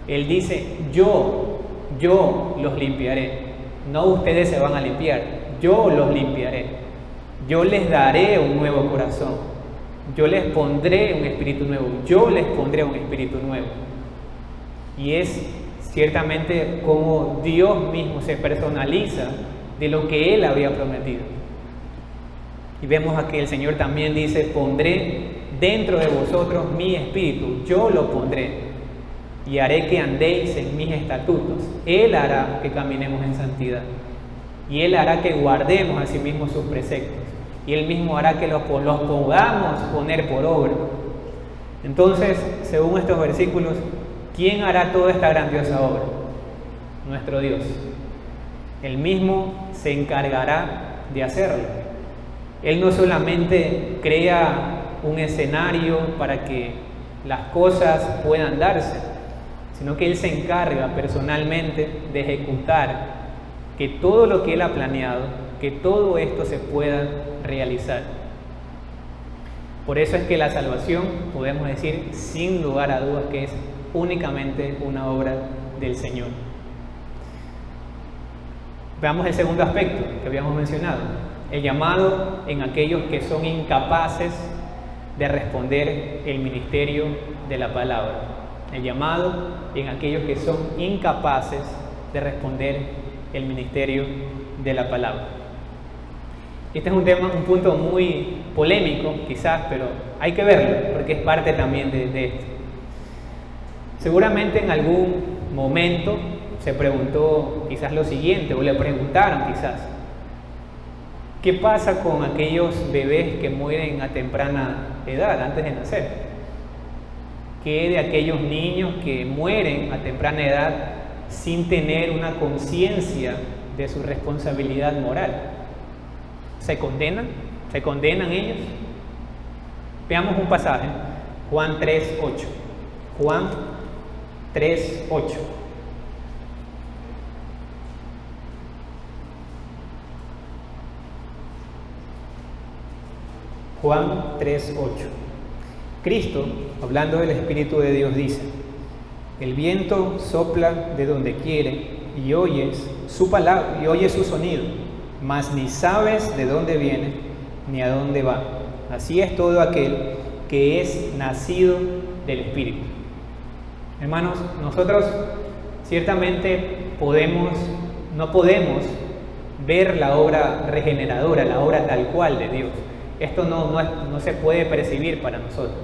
Él dice: yo los limpiaré, no ustedes se van a limpiar, yo los limpiaré, yo les daré un nuevo corazón, yo les pondré un espíritu nuevo, yo les pondré un espíritu nuevo. Y es ciertamente como Dios mismo se personaliza de lo que Él había prometido. Y vemos aquí el Señor también dice: pondré dentro de vosotros mi espíritu, yo lo pondré, y haré que andéis en mis estatutos. Él hará que caminemos en santidad, y Él hará que guardemos a sí mismo sus preceptos, y Él mismo hará que los podamos poner por obra. Entonces, según estos versículos, ¿quién hará toda esta grandiosa obra? Nuestro Dios. Él mismo se encargará de hacerlo. Él no solamente crea un escenario para que las cosas puedan darse, sino que Él se encarga personalmente de ejecutar que todo lo que Él ha planeado, que todo esto se pueda realizar. Por eso es que la salvación, podemos decir sin lugar a dudas, que es únicamente una obra del Señor. Veamos el segundo aspecto que habíamos mencionado: el llamado en aquellos que son incapaces de responder el ministerio de la palabra. El llamado en aquellos que son incapaces de responder el ministerio de la palabra. Este es un punto muy polémico quizás, pero hay que verlo porque es parte también de esto. Seguramente en algún momento se preguntó quizás lo siguiente, o le preguntaron quizás: ¿qué pasa con aquellos bebés que mueren a temprana edad, antes de nacer? ¿Qué de aquellos niños que mueren a temprana edad sin tener una conciencia de su responsabilidad moral. ¿Se condenan? ¿Se condenan ellos? Veamos un pasaje, Juan 3:8. Juan 3:8. Juan 3:8. Cristo, hablando del Espíritu de Dios, dice: el viento sopla de donde quiere y oyes su palabra y oyes su sonido, mas ni sabes de dónde viene ni a dónde va. Así es todo aquel que es nacido del Espíritu. Hermanos, nosotros ciertamente no podemos ver la obra regeneradora, la obra tal cual de Dios. Esto no se puede percibir para nosotros.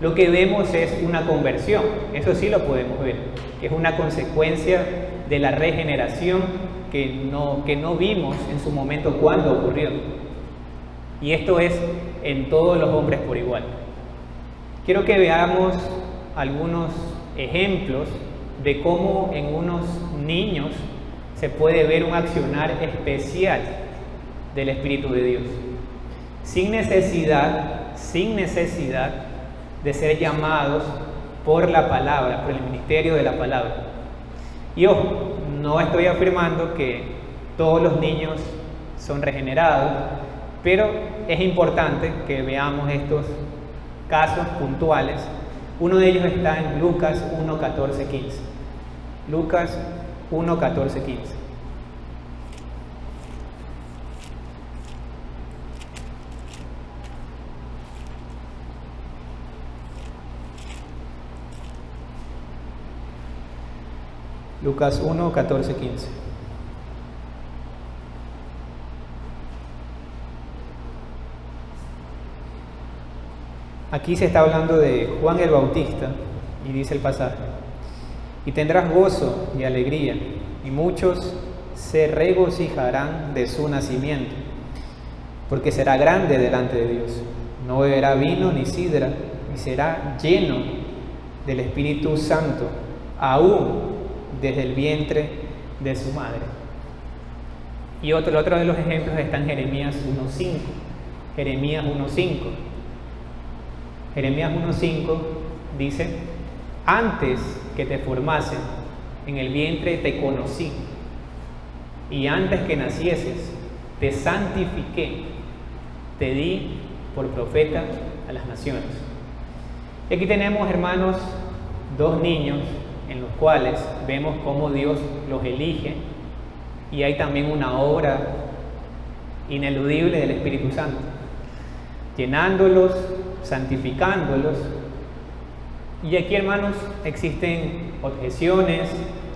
Lo que vemos es una conversión, eso sí lo podemos ver, que es una consecuencia de la regeneración que no vimos en su momento cuando ocurrió. Y esto es en todos los hombres por igual. Quiero que veamos algunos ejemplos de cómo en unos niños se puede ver un accionar especial del Espíritu de Dios, sin necesidad de ser llamados por la palabra, por el ministerio de la palabra. Y ojo, no estoy afirmando que todos los niños son regenerados, pero es importante que veamos estos casos puntuales. Uno de ellos está en Lucas 1:14-15. Lucas 1:14-15. Lucas 1:14-15. Aquí se está hablando de Juan el Bautista y dice el pasaje: y tendrás gozo y alegría, y muchos se regocijarán de su nacimiento, porque será grande delante de Dios. No beberá vino ni sidra, y será lleno del Espíritu Santo, aún desde el vientre de su madre. Y otro de los ejemplos está en Jeremías 1:5. Jeremías 1:5. Jeremías 1:5 dice: antes que te formase en el vientre te conocí, y antes que nacieses te santifiqué, te di por profeta a las naciones. Y aquí tenemos, hermanos, dos niños en los cuales vemos cómo Dios los elige, y hay también una obra ineludible del Espíritu Santo, llenándolos, santificándolos. Y aquí, hermanos, existen objeciones,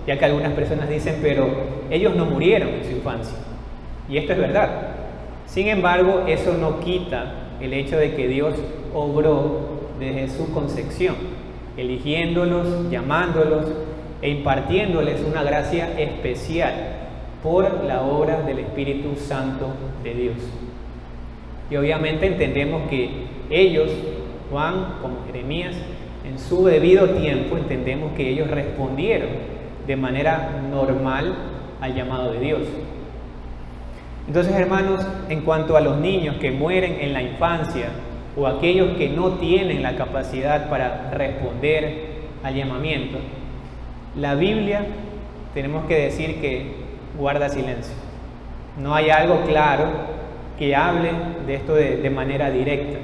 ya que algunas personas dicen: pero ellos no murieron en su infancia. Y esto es verdad. Sin embargo, eso no quita el hecho de que Dios obró desde su concepción, eligiéndolos, llamándolos e impartiéndoles una gracia especial por la obra del Espíritu Santo de Dios. Y obviamente entendemos que ellos, Juan como Jeremías, en su debido tiempo, entendemos que ellos respondieron de manera normal al llamado de Dios. Entonces, hermanos, en cuanto a los niños que mueren en la infancia, o aquellos que no tienen la capacidad para responder al llamamiento, la Biblia, tenemos que decir que guarda silencio. No hay algo claro que hable de esto de manera directa.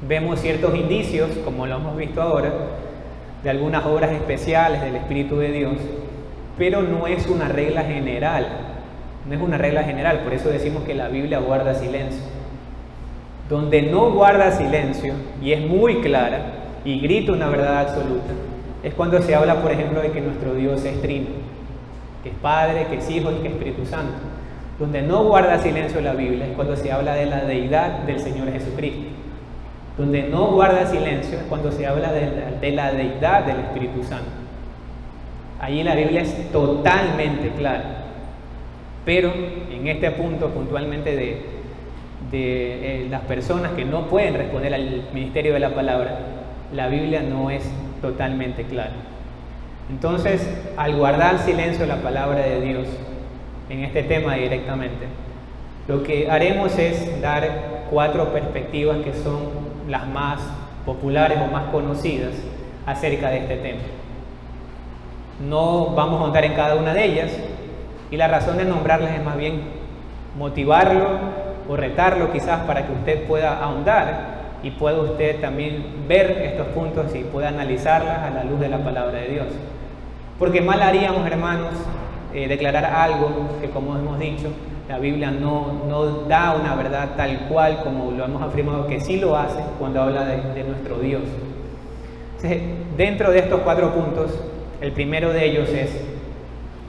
Vemos ciertos indicios, como lo hemos visto ahora, de algunas obras especiales del Espíritu de Dios, pero no es una regla general. No es una regla general, por eso decimos que la Biblia guarda silencio. Donde no guarda silencio y es muy clara y grita una verdad absoluta, es cuando se habla, por ejemplo, de que nuestro Dios es trino, que es Padre, que es Hijo y que es Espíritu Santo. Donde no guarda silencio la Biblia es cuando se habla de la deidad del Señor Jesucristo. Donde no guarda silencio es cuando se habla de la deidad del Espíritu Santo. Allí la Biblia es totalmente clara. Pero en este punto puntualmente de las personas que no pueden responder al ministerio de la palabra, la Biblia no es totalmente clara. Entonces, al guardar silencio la palabra de Dios en este tema directamente, lo que haremos es dar 4 perspectivas que son las más populares o más conocidas acerca de este tema. No vamos a ahondar en cada una de ellas, y la razón de nombrarlas es más bien motivarlo o retarlo quizás para que usted pueda ahondar y pueda usted también ver estos puntos y pueda analizarlas a la luz de la palabra de Dios. Porque mal haríamos, hermanos, declarar algo que, como hemos dicho, la Biblia no da una verdad tal cual como lo hemos afirmado que sí lo hace cuando habla de nuestro Dios. Entonces, dentro de estos 4 puntos, el primero de ellos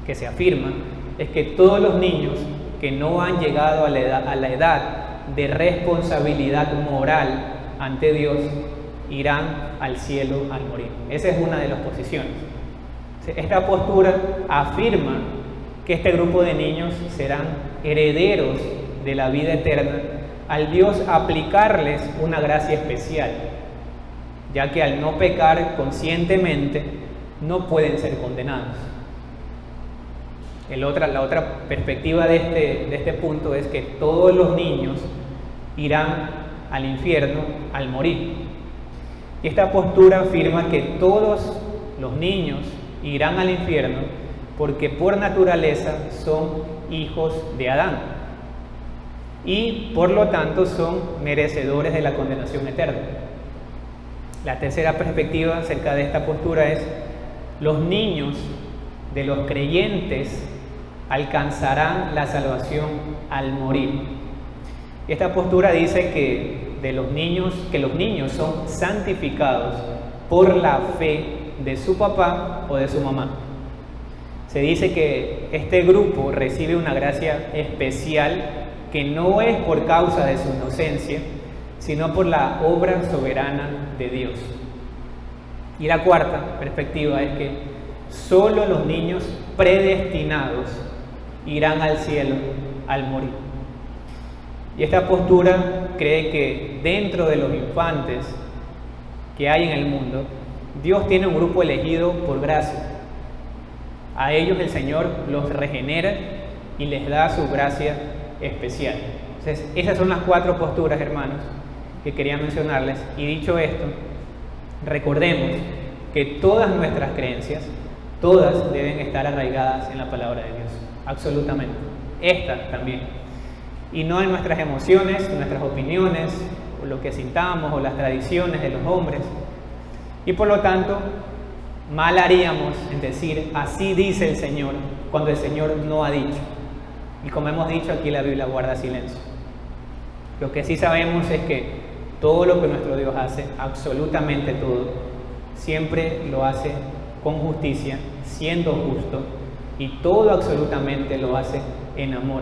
que se afirma, es que todos los niños que no han llegado a la edad de responsabilidad moral ante Dios irán al cielo al morir. Esa es una de las posiciones. Esta postura afirma que este grupo de niños serán herederos de la vida eterna al Dios aplicarles una gracia especial, ya que al no pecar conscientemente no pueden ser condenados. La otra perspectiva de este punto es que todos los niños irán al infierno al morir. Y esta postura afirma que todos los niños irán al infierno porque por naturaleza son hijos de Adán y por lo tanto son merecedores de la condenación eterna. La tercera perspectiva acerca de esta postura es: los niños de los creyentes alcanzarán la salvación al morir. Esta postura dice que los niños son santificados por la fe de su papá o de su mamá. Se dice que este grupo recibe una gracia especial que no es por causa de su inocencia, sino por la obra soberana de Dios. Y la cuarta perspectiva es que solo los niños predestinados irán al cielo al morir. Y esta postura cree que dentro de los infantes que hay en el mundo, Dios tiene un grupo elegido por gracia. A ellos el Señor los regenera y les da su gracia especial. Entonces, esas son las 4 posturas, hermanos, que quería mencionarles. Y dicho esto, recordemos que todas nuestras creencias, todas deben estar arraigadas en la palabra de Dios, absolutamente. Esta también. Y no en nuestras emociones, nuestras opiniones, o lo que sintamos, o las tradiciones de los hombres. Y por lo tanto, mal haríamos en decir, así dice el Señor, cuando el Señor no ha dicho. Y como hemos dicho, aquí la Biblia guarda silencio. Lo que sí sabemos es que todo lo que nuestro Dios hace, absolutamente todo, siempre lo hace con justicia, siendo justo, y todo absolutamente lo hace en amor,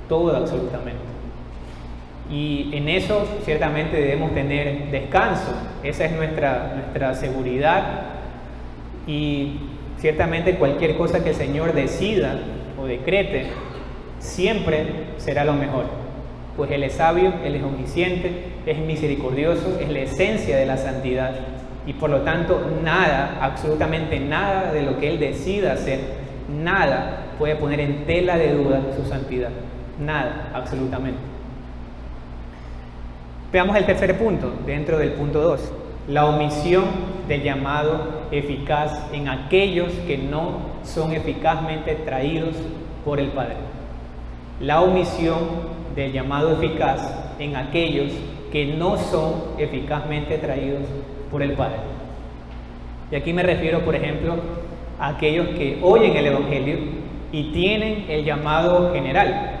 todo absolutamente. Y en eso ciertamente debemos tener descanso, esa es nuestra seguridad, y ciertamente cualquier cosa que el Señor decida o decrete siempre será lo mejor, pues Él es sabio, Él es omnisciente, es misericordioso, es la esencia de la santidad, y por lo tanto nada, absolutamente nada de lo que Él decida hacer, nada puede poner en tela de duda su santidad, nada, absolutamente. Veamos el tercer punto, dentro del punto 2, la omisión del llamado eficaz en aquellos que no son eficazmente traídos por el Padre. La omisión del llamado eficaz en aquellos que no son eficazmente traídos por el Padre. Y aquí me refiero, por ejemplo, a aquellos que oyen el Evangelio y tienen el llamado general.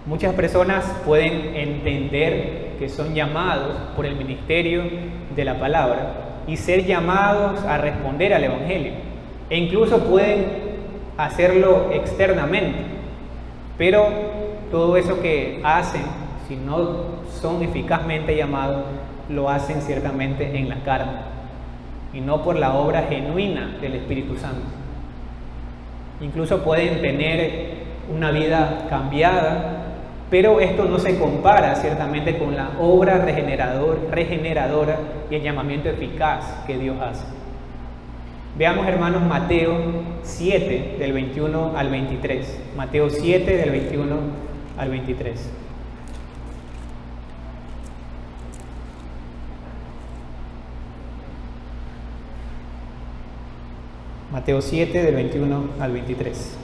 Muchas personas pueden entender que son llamados por el ministerio de la palabra y ser llamados a responder al Evangelio, e incluso pueden hacerlo externamente, pero todo eso que hacen, si no son eficazmente llamados, lo hacen ciertamente en la carne y no por la obra genuina del Espíritu Santo. Incluso pueden tener una vida cambiada, pero esto no se compara ciertamente con la obra regeneradora y el llamamiento eficaz que Dios hace. Veamos, hermanos, Mateo 7, del 21 al 23. Mateo 7, del 21 al 23. Mateo 7, del 21 al 23.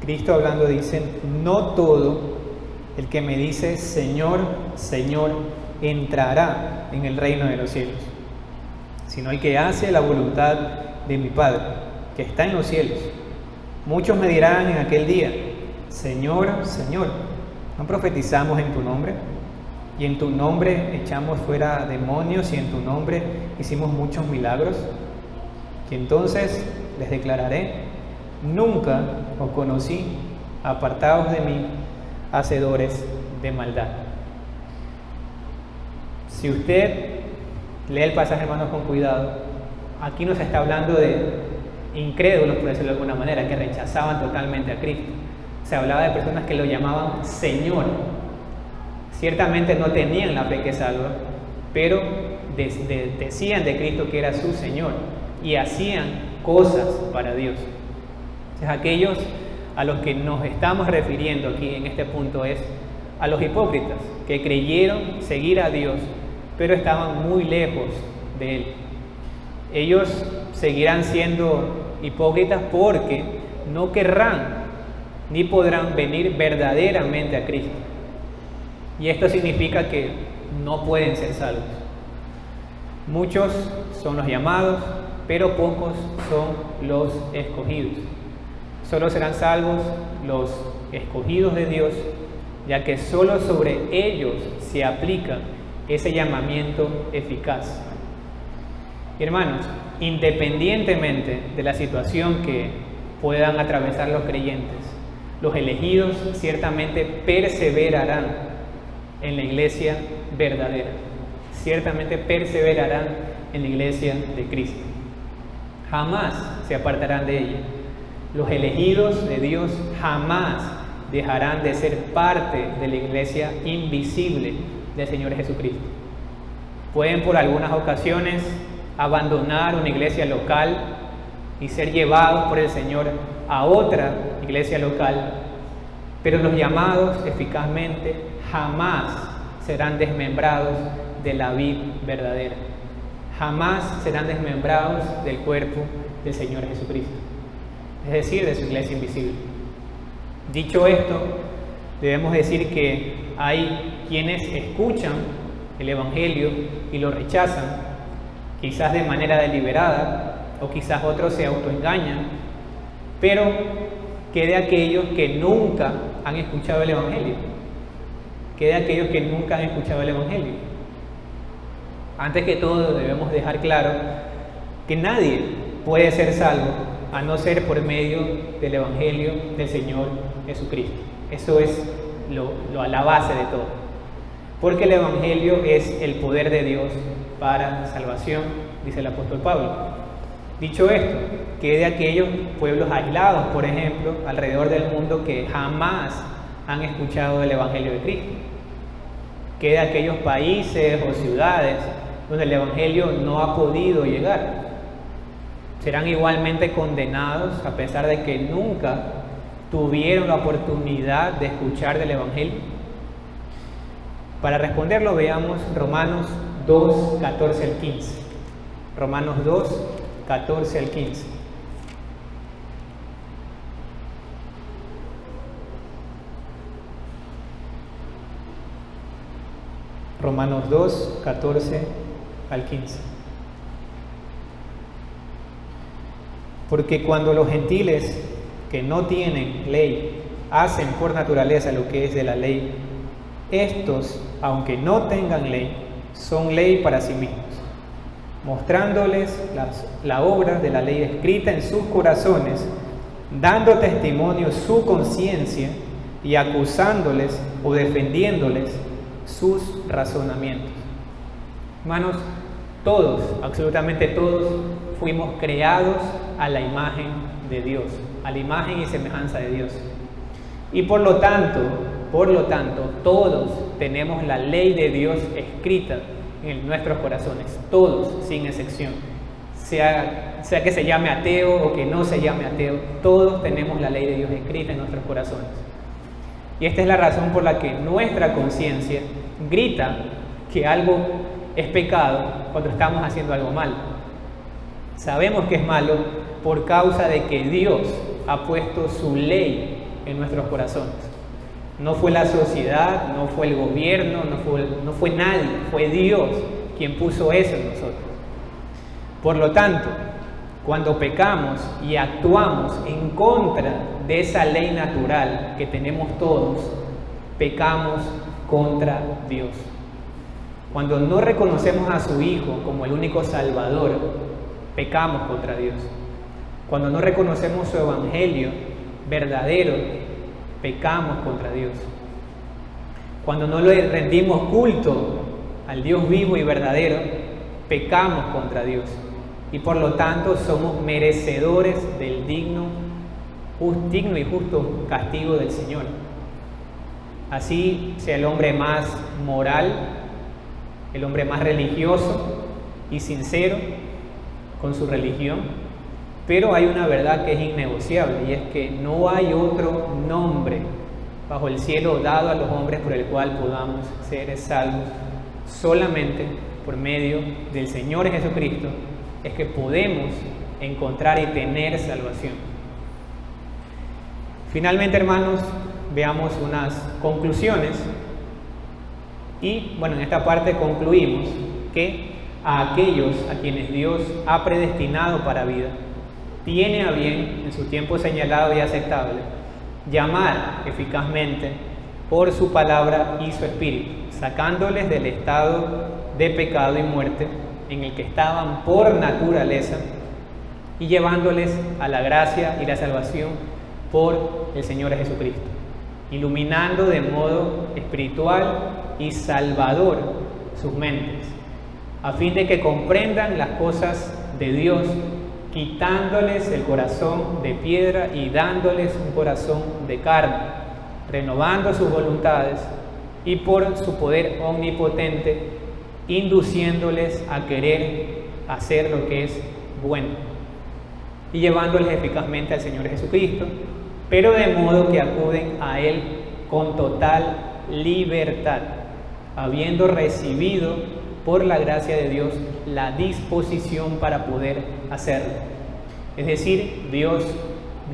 Cristo hablando dice: no todo el que me dice Señor, Señor, entrará en el reino de los cielos, sino el que hace la voluntad de mi Padre, que está en los cielos. Muchos me dirán en aquel día: Señor, Señor, ¿no profetizamos en tu nombre? Y en tu nombre echamos fuera demonios, y en tu nombre hicimos muchos milagros. Y entonces les declararé: nunca os conocí, apartaos de mí, hacedores de maldad. Si usted lee el pasaje, hermanos, con cuidado, aquí nos está hablando de incrédulos, por decirlo de alguna manera, que rechazaban totalmente a Cristo. Se hablaba de personas que lo llamaban Señor. Ciertamente no tenían la fe que salva, pero decían de Cristo que era su Señor y hacían cosas para Dios. Entonces, aquellos a los que nos estamos refiriendo aquí en este punto es a los hipócritas que creyeron seguir a Dios, pero estaban muy lejos de Él. Ellos seguirán siendo hipócritas porque no querrán ni podrán venir verdaderamente a Cristo. Y esto significa que no pueden ser salvos. Muchos son los llamados, pero pocos son los escogidos. Solo serán salvos los escogidos de Dios, ya que solo sobre ellos se aplica ese llamamiento eficaz. Hermanos, independientemente de la situación que puedan atravesar los creyentes, los elegidos ciertamente perseverarán en la iglesia verdadera. Ciertamente perseverarán en la iglesia de Cristo. Jamás se apartarán de ella. Los elegidos de Dios jamás dejarán de ser parte de la iglesia invisible del Señor Jesucristo. Pueden por algunas ocasiones abandonar una iglesia local y ser llevados por el Señor a otra iglesia local, pero los llamados eficazmente jamás serán desmembrados de la vid verdadera. Jamás serán desmembrados del cuerpo del Señor Jesucristo, es decir, de su iglesia invisible. Dicho esto, debemos decir que hay quienes escuchan el Evangelio y lo rechazan, quizás de manera deliberada, o quizás otros se autoengañan, pero que de aquellos que nunca han escuchado el Evangelio, que de aquellos que nunca han escuchado el Evangelio. Antes que todo debemos dejar claro que nadie puede ser salvo a no ser por medio del Evangelio del Señor Jesucristo. Eso es la base de todo. Porque el Evangelio es el poder de Dios para salvación, dice el apóstol Pablo. Dicho esto, que de aquellos pueblos aislados, por ejemplo, alrededor del mundo que jamás han escuchado el Evangelio de Cristo. Que de aquellos países o ciudades donde el Evangelio no ha podido llegar. Serán igualmente condenados a pesar de que nunca tuvieron la oportunidad de escuchar del Evangelio. Para responderlo veamos Romanos 2, 14 al 15. Romanos 2, 14 al 15. Romanos 2, 14 al 15. Porque cuando los gentiles que no tienen ley hacen por naturaleza lo que es de la ley, estos, aunque no tengan ley, son ley para sí mismos, mostrándoles la obra de la ley escrita en sus corazones, dando testimonio su conciencia y acusándoles o defendiéndoles sus razonamientos. Hermanos, todos, absolutamente todos, fuimos creados a la imagen de Dios, a la imagen y semejanza de Dios. Y por lo tanto, todos tenemos la ley de Dios escrita en nuestros corazones, todos, sin excepción. Sea que se llame ateo o que no se llame ateo, todos tenemos la ley de Dios escrita en nuestros corazones. Y esta es la razón por la que nuestra conciencia grita que algo es pecado cuando estamos haciendo algo mal. Sabemos que es malo por causa de que Dios ha puesto su ley en nuestros corazones. No fue la sociedad, no fue el gobierno, no fue nadie, fue Dios quien puso eso en nosotros. Por lo tanto, cuando pecamos y actuamos en contra de esa ley natural que tenemos todos, pecamos contra Dios. Cuando no reconocemos a su Hijo como el único Salvador, pecamos contra Dios. Cuando no reconocemos su Evangelio verdadero, pecamos contra Dios. Cuando no le rendimos culto al Dios vivo y verdadero, pecamos contra Dios. Y por lo tanto somos merecedores del digno y justo castigo del Señor. Así sea el hombre más moral, el hombre más religioso y sincero con su religión, pero hay una verdad que es innegociable, y es que no hay otro nombre bajo el cielo dado a los hombres por el cual podamos ser salvos. Solamente por medio del Señor Jesucristo es que podemos encontrar y tener salvación. Finalmente, hermanos, veamos unas conclusiones. Y bueno, en esta parte concluimos que a aquellos a quienes Dios ha predestinado para vida, tiene a bien, en su tiempo señalado y aceptable, llamar eficazmente por su palabra y su espíritu, sacándoles del estado de pecado y muerte en el que estaban por naturaleza y llevándoles a la gracia y la salvación por el Señor Jesucristo, iluminando de modo espiritual y salvador sus mentes, a fin de que comprendan las cosas de Dios, quitándoles el corazón de piedra y dándoles un corazón de carne, renovando sus voluntades y por su poder omnipotente, induciéndoles a querer hacer lo que es bueno y llevándoles eficazmente al Señor Jesucristo, pero de modo que acuden a Él con total libertad, habiendo recibido por la gracia de Dios la disposición para poder hacerlo. Es decir, Dios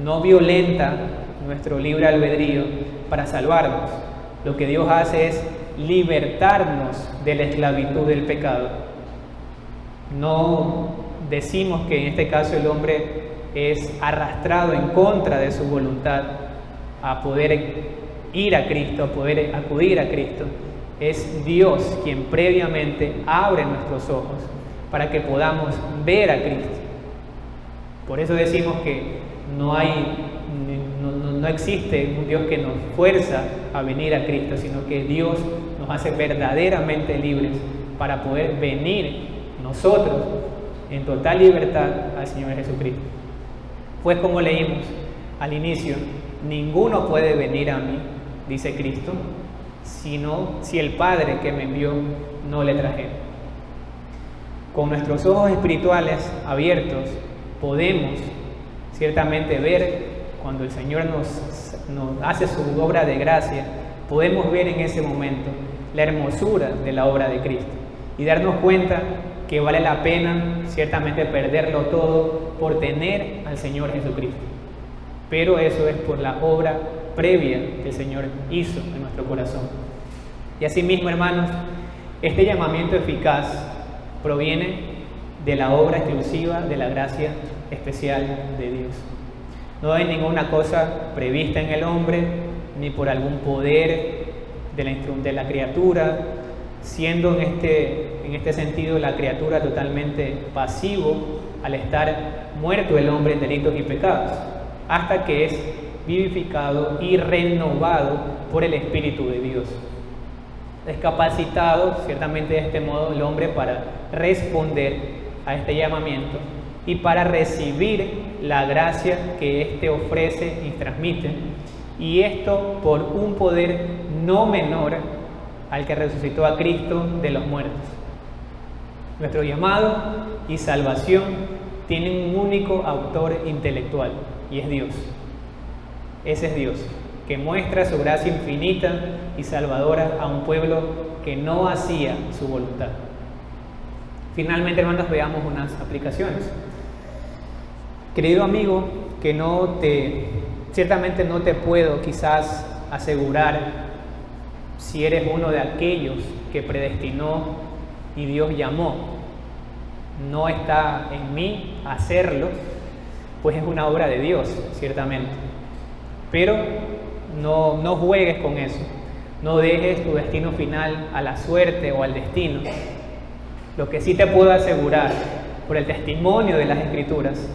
no violenta nuestro libre albedrío para salvarnos. Lo que Dios hace es libertarnos de la esclavitud del pecado. No decimos que en este caso el hombre es arrastrado en contra de su voluntad a poder ir a Cristo, a poder acudir a Cristo. Es Dios quien previamente abre nuestros ojos para que podamos ver a Cristo. Por eso decimos que no existe un Dios que nos fuerza a venir a Cristo, sino que Dios nos hace verdaderamente libres para poder venir nosotros en total libertad al Señor Jesucristo. Pues como leímos al inicio, ninguno puede venir a mí, dice Cristo, sino si el Padre que me envió no le trajera. Con nuestros ojos espirituales abiertos podemos ciertamente ver cuando el Señor nos hace su obra de gracia, podemos ver en ese momento la hermosura de la obra de Cristo y darnos cuenta que vale la pena ciertamente perderlo todo por tener al Señor Jesucristo. Pero eso es por la obra previa que el Señor hizo en nuestro corazón. Y asimismo, hermanos, este llamamiento eficaz proviene de la obra exclusiva de la gracia especial de Dios. No hay ninguna cosa prevista en el hombre, ni por algún poder de la criatura, siendo en este sentido la criatura totalmente pasivo al estar muerto el hombre en delitos y pecados, hasta que es vivificado y renovado por el Espíritu de Dios. Es capacitado ciertamente de este modo el hombre para responder a este llamamiento y para recibir la gracia que éste ofrece y transmite, y esto por un poder no menor al que resucitó a Cristo de los muertos. Nuestro llamado y salvación tienen un único autor intelectual, y es Dios. Ese es Dios, que muestra su gracia infinita y salvadora a un pueblo que no hacía su voluntad. Finalmente, hermanos, veamos unas aplicaciones. Querido amigo, ciertamente no te puedo quizás asegurar si eres uno de aquellos que predestinó y Dios llamó. No está en mí hacerlo, pues es una obra de Dios, ciertamente. Pero no juegues con eso. No dejes tu destino final a la suerte o al destino. Lo que sí te puedo asegurar por el testimonio de las Escrituras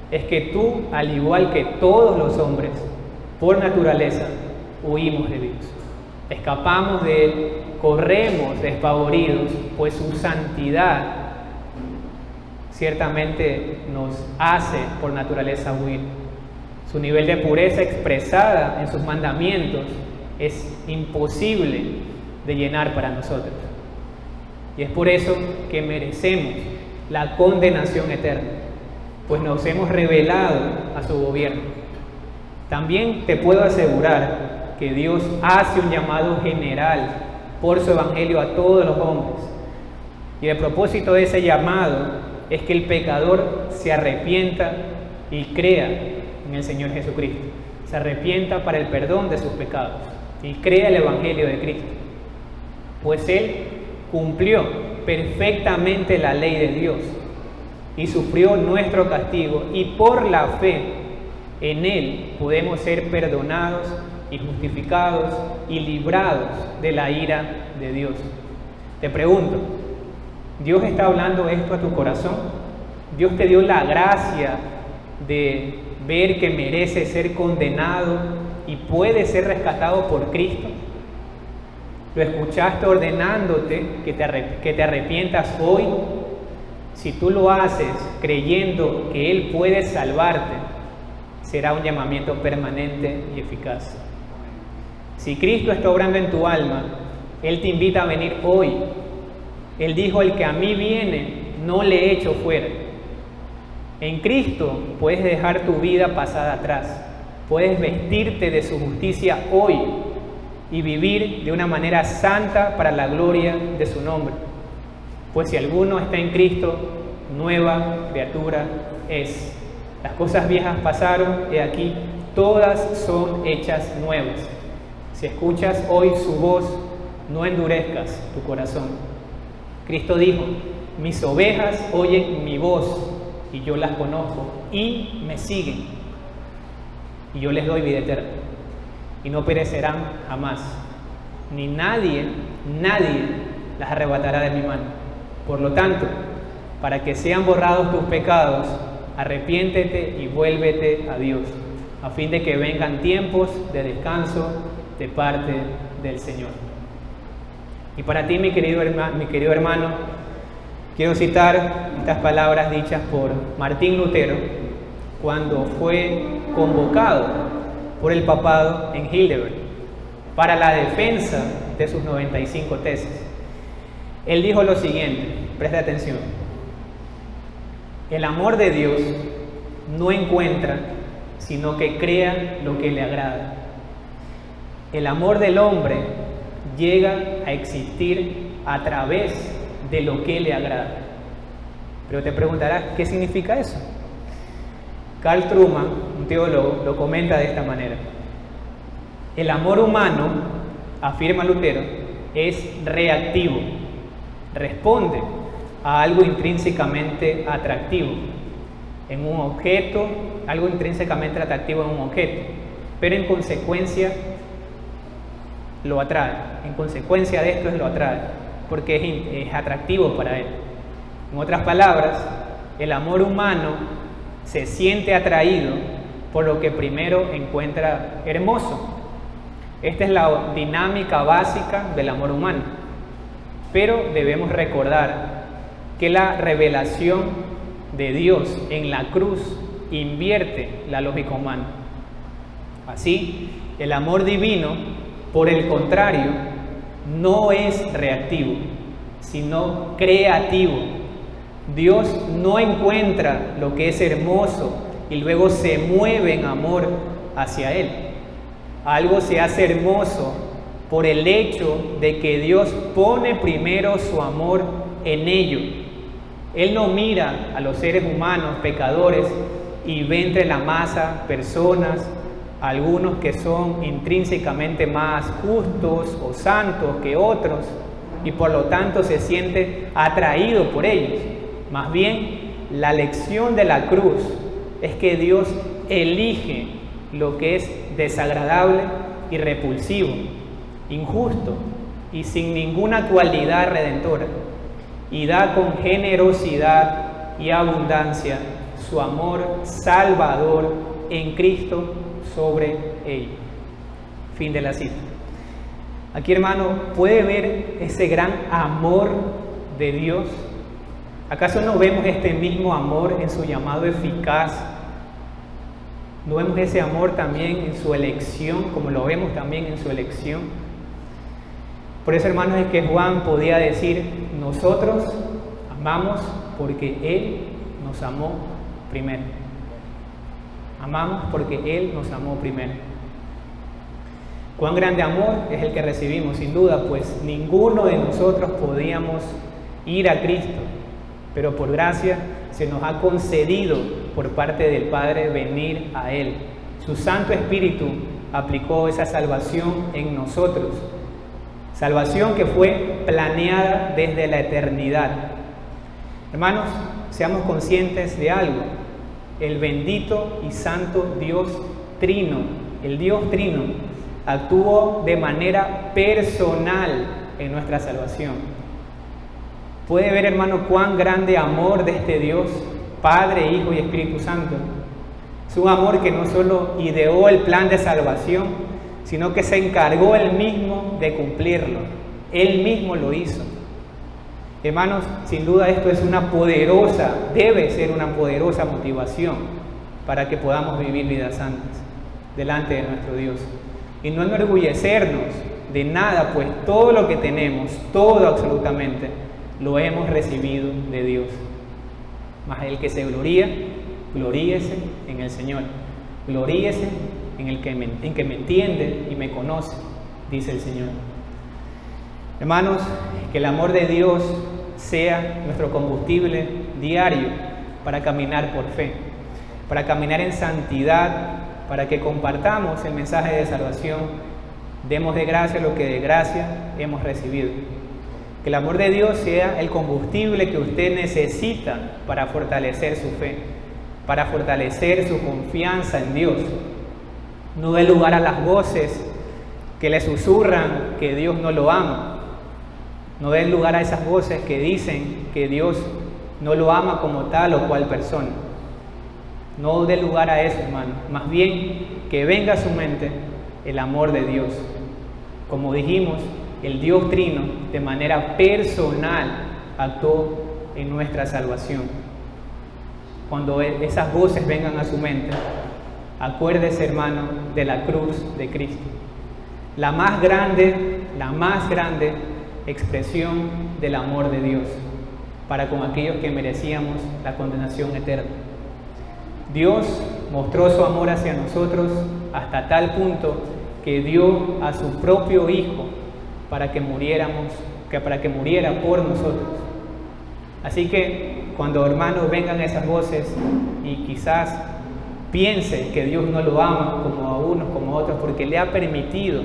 es que tú, al igual que todos los hombres, por naturaleza, huimos de Dios. Escapamos de Él, corremos despavoridos, pues su santidad ciertamente nos hace por naturaleza huir. Su nivel de pureza expresada en sus mandamientos es imposible de llenar para nosotros. Y es por eso que merecemos la condenación eterna, pues nos hemos rebelado a su gobierno. También te puedo asegurar que Dios hace un llamado general por su evangelio a todos los hombres. Y el propósito de ese llamado es que el pecador se arrepienta y crea en el Señor Jesucristo. Se arrepienta para el perdón de sus pecados y crea el evangelio de Cristo. Pues Él cumplió perfectamente la ley de Dios y sufrió nuestro castigo, y por la fe en Él podemos ser perdonados y justificados y librados de la ira de Dios. Te pregunto, ¿Dios está hablando esto a tu corazón? ¿Dios te dio la gracia de ver que merece ser condenado y puede ser rescatado por Cristo? ¿Lo escuchaste ordenándote que te arrepientas hoy? Si tú lo haces creyendo que Él puede salvarte, será un llamamiento permanente y eficaz. Si Cristo está obrando en tu alma, Él te invita a venir hoy. Él dijo: el que a mí viene, no le echo fuera. En Cristo puedes dejar tu vida pasada atrás. Puedes vestirte de su justicia hoy y vivir de una manera santa para la gloria de su nombre. Pues si alguno está en Cristo, nueva criatura es. Las cosas viejas pasaron, y aquí todas son hechas nuevas. Si escuchas hoy su voz, no endurezcas tu corazón. Cristo dijo: mis ovejas oyen mi voz, y yo las conozco, y me siguen, y yo les doy vida eterna, y no perecerán jamás, ni nadie las arrebatará de mi mano. Por lo tanto, para que sean borrados tus pecados, arrepiéntete y vuélvete a Dios, a fin de que vengan tiempos de descanso de parte del Señor. Y para ti, mi querido hermano, quiero citar estas palabras dichas por Martín Lutero cuando fue convocado por el papado en Heidelberg para la defensa de sus 95 tesis. Él dijo lo siguiente, presta atención: el amor de Dios no encuentra, sino que crea lo que le agrada. El amor del hombre llega a existir a través de lo que le agrada. Pero te preguntarás, ¿qué significa eso? Carl Truman, un teólogo, lo comenta de esta manera: el amor humano, afirma Lutero, es reactivo, responde a algo intrínsecamente atractivo en un objeto, algo intrínsecamente atractivo en un objeto, pero en consecuencia lo atrae. En consecuencia de esto lo atrae, porque es atractivo para él. En otras palabras, el amor humano se siente atraído por lo que primero encuentra hermoso. Esta es la dinámica básica del amor humano. Pero debemos recordar que la revelación de Dios en la cruz invierte la lógica humana. Así, el amor divino, por el contrario, no es reactivo, sino creativo Dios no encuentra lo que es hermoso y luego se mueve en amor hacia Él. Algo se hace hermoso por el hecho de que Dios pone primero su amor en ello. Él no mira a los seres humanos pecadores y ve entre la masa personas, algunos que son intrínsecamente más justos o santos que otros, y por lo tanto se siente atraído por ellos. Más bien, la lección de la cruz es que Dios elige lo que es desagradable y repulsivo, injusto y sin ninguna cualidad redentora, y da con generosidad y abundancia su amor salvador en Cristo sobre ellos. Fin de la cita. Aquí, hermano, ¿puede ver ese gran amor de Dios? ¿Acaso no vemos este mismo amor en su llamado eficaz? ¿No vemos ese amor también en su elección, como lo vemos también en su elección? Por eso, hermanos, es que Juan podía decir: nosotros amamos porque Él nos amó primero. Amamos porque Él nos amó primero. Cuán grande amor es el que recibimos, sin duda, pues ninguno de nosotros podíamos ir a Cristo, pero por gracia se nos ha concedido por parte del Padre venir a Él. Su Santo Espíritu aplicó esa salvación en nosotros. Salvación que fue planeada desde la eternidad. Hermanos, seamos conscientes de algo. El bendito y santo Dios Trino, el Dios Trino, actuó de manera personal en nuestra salvación. Puede ver, hermano, cuán grande amor de este Dios, Padre, Hijo y Espíritu Santo. Es un amor que no solo ideó el plan de salvación, sino que se encargó Él mismo de cumplirlo. Él mismo lo hizo. Hermanos, sin duda esto es debe ser una poderosa motivación para que podamos vivir vidas santas delante de nuestro Dios. Y no enorgullecernos de nada, pues todo lo que tenemos, todo absolutamente, lo hemos recibido de Dios. Mas el que se gloría, gloríese en el Señor. Gloríese en que me entiende y me conoce, dice el Señor. Hermanos, que el amor de Dios sea nuestro combustible diario para caminar por fe, para caminar en santidad, para que compartamos el mensaje de salvación, demos de gracia lo que de gracia hemos recibido. Que el amor de Dios sea el combustible que usted necesita para fortalecer su fe, para fortalecer su confianza en Dios. No dé lugar a las voces que le susurran que Dios no lo ama. No dé lugar a esas voces que dicen que Dios no lo ama como tal o cual persona. No dé lugar a eso, hermano. Más bien que venga a su mente el amor de Dios. Como dijimos, el Dios Trino de manera personal actuó en nuestra salvación. Cuando esas voces vengan a su mente, acuérdese, hermano, de la cruz de Cristo. La más grande expresión del amor de Dios para con aquellos que merecíamos la condenación eterna. Dios mostró su amor hacia nosotros hasta tal punto que dio a su propio Hijo para que muriera por nosotros. Así que cuando, hermanos, vengan esas voces y quizás piense que Dios no lo ama como a unos como a otros porque le ha permitido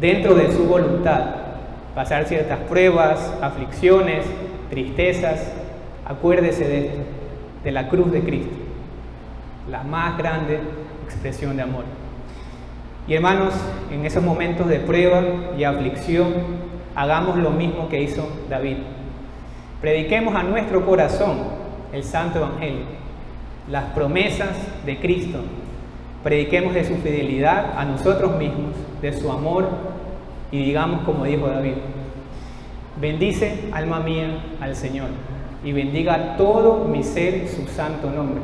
dentro de su voluntad pasar ciertas pruebas, aflicciones, tristezas, acuérdese de esto, de la cruz de Cristo, la más grande expresión de amor. Y hermanos, en esos momentos de prueba y aflicción, hagamos lo mismo que hizo David. Prediquemos a nuestro corazón el Santo Evangelio, las promesas de Cristo. Prediquemos de su fidelidad a nosotros mismos, de su amor, y digamos como dijo David: bendice, alma mía, al Señor, y bendiga todo mi ser su santo nombre.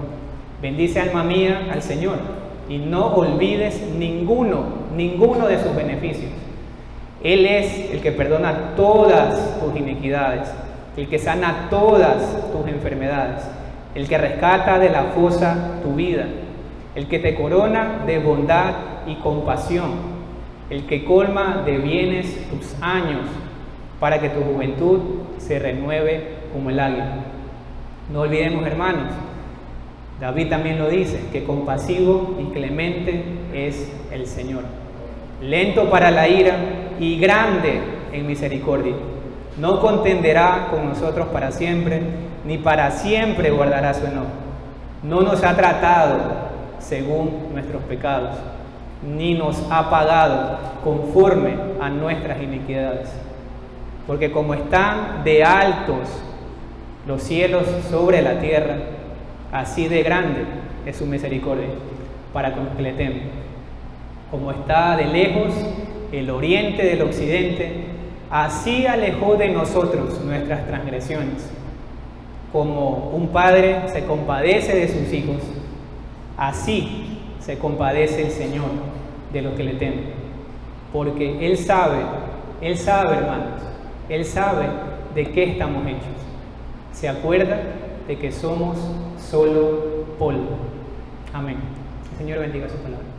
Bendice, alma mía, al Señor, y no olvides ninguno de sus beneficios. Él es el que perdona todas tus iniquidades, el que sana todas tus enfermedades, el que rescata de la fosa tu vida, el que te corona de bondad y compasión, el que colma de bienes tus años, para que tu juventud se renueve como el águila. No olvidemos, hermanos, David también lo dice, que compasivo y clemente es el Señor, lento para la ira y grande en misericordia. No contenderá con nosotros para siempre, ni para siempre guardará su enojo. No nos ha tratado según nuestros pecados, ni nos ha pagado conforme a nuestras iniquidades. Porque como están de altos los cielos sobre la tierra, así de grande es su misericordia para con los que le temen. Como está de lejos el oriente del occidente, así alejó de nosotros nuestras transgresiones. Como un padre se compadece de sus hijos, así se compadece el Señor de los que le temen. Porque Él sabe, hermanos, Él sabe de qué estamos hechos. Se acuerda de que somos solo polvo. Amén. El Señor bendiga su palabra.